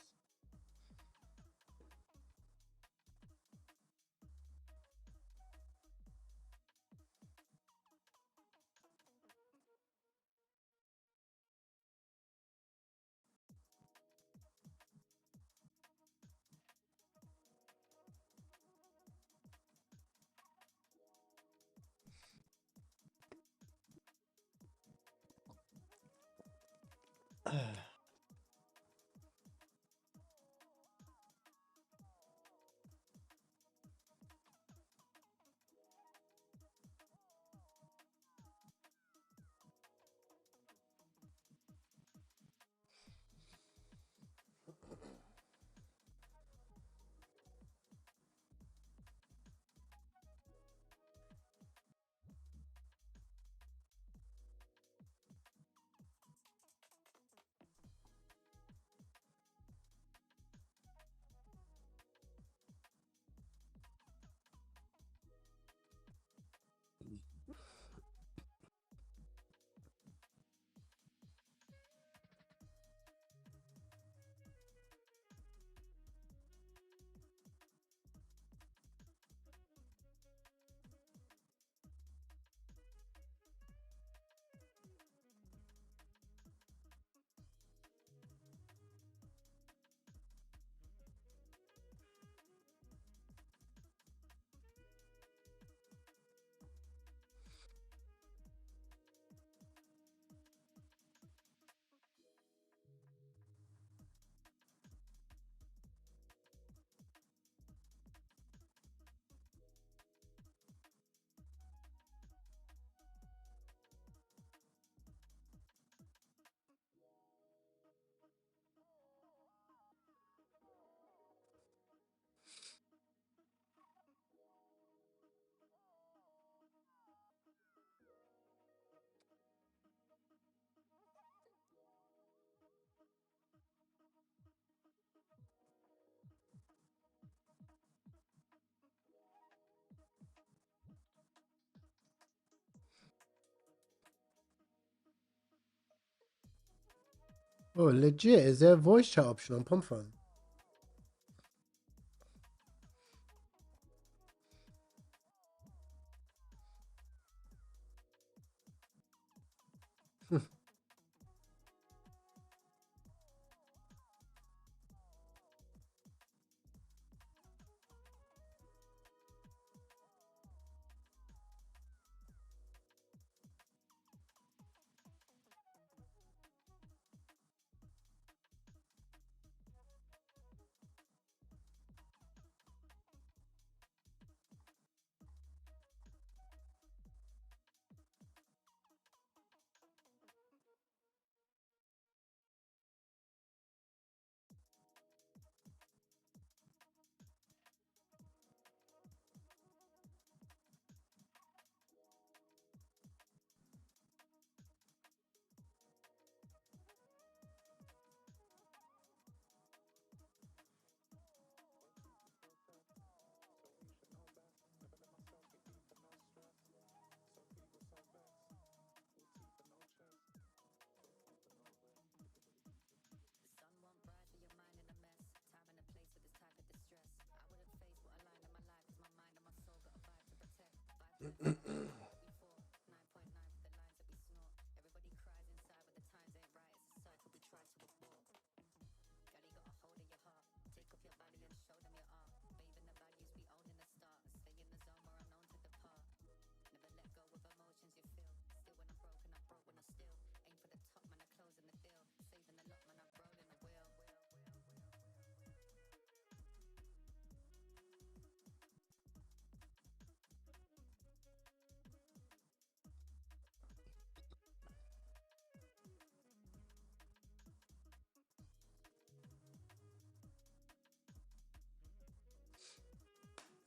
Oh, legit. Is there a voice chat option on Pomfun?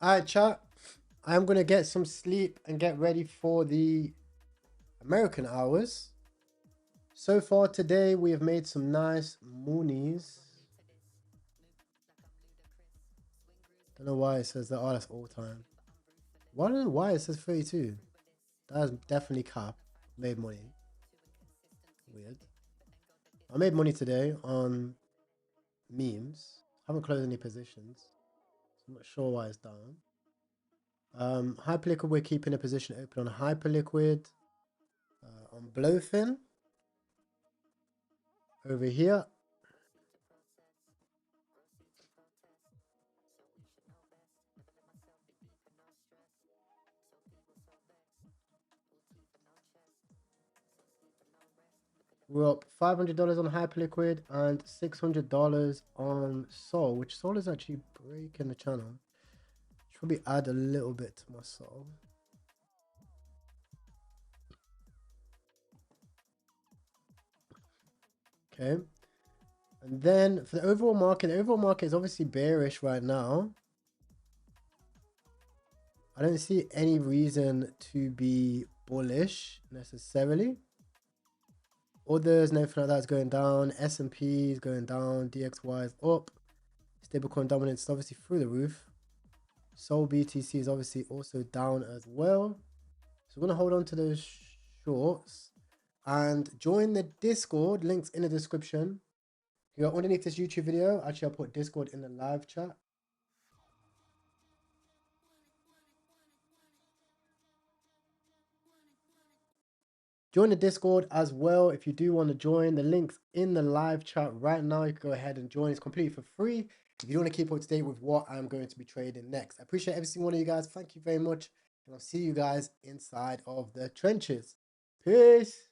Alright, chat. I'm gonna get some sleep and get ready for the American hours. So far today, we have made some nice moonies. Don't know why it says that. Oh, that's all time. I don't know why it says 32. That is definitely cap. Made money. Weird. I made money today on memes. Haven't closed any positions. I'm not sure why it's down. Hyperliquid, we're keeping a position open on Hyperliquid. On Blowfin. Over here. We're up $500 on Hyperliquid and $600 on Sol, which Sol is actually breaking the channel. Should probably add a little bit to my Sol. Okay. And then for the overall market is obviously bearish right now. I don't see any reason to be bullish necessarily. Others and everything like that is going down. S&P is going down. DXY is up. Stablecoin dominance is obviously through the roof. Sol BTC is obviously also down as well. So we're going to hold on to those shorts. And join the Discord. Links in the description. You go underneath this YouTube video. Actually, I'll put Discord in the live chat. Join the Discord as well if you do want to join. The link's in the live chat right now. You can go ahead and join. It's completely for free. If you want to keep up to date with what I'm going to be trading next. I appreciate every single one of you guys. Thank you very much. And I'll see you guys inside of the trenches. Peace.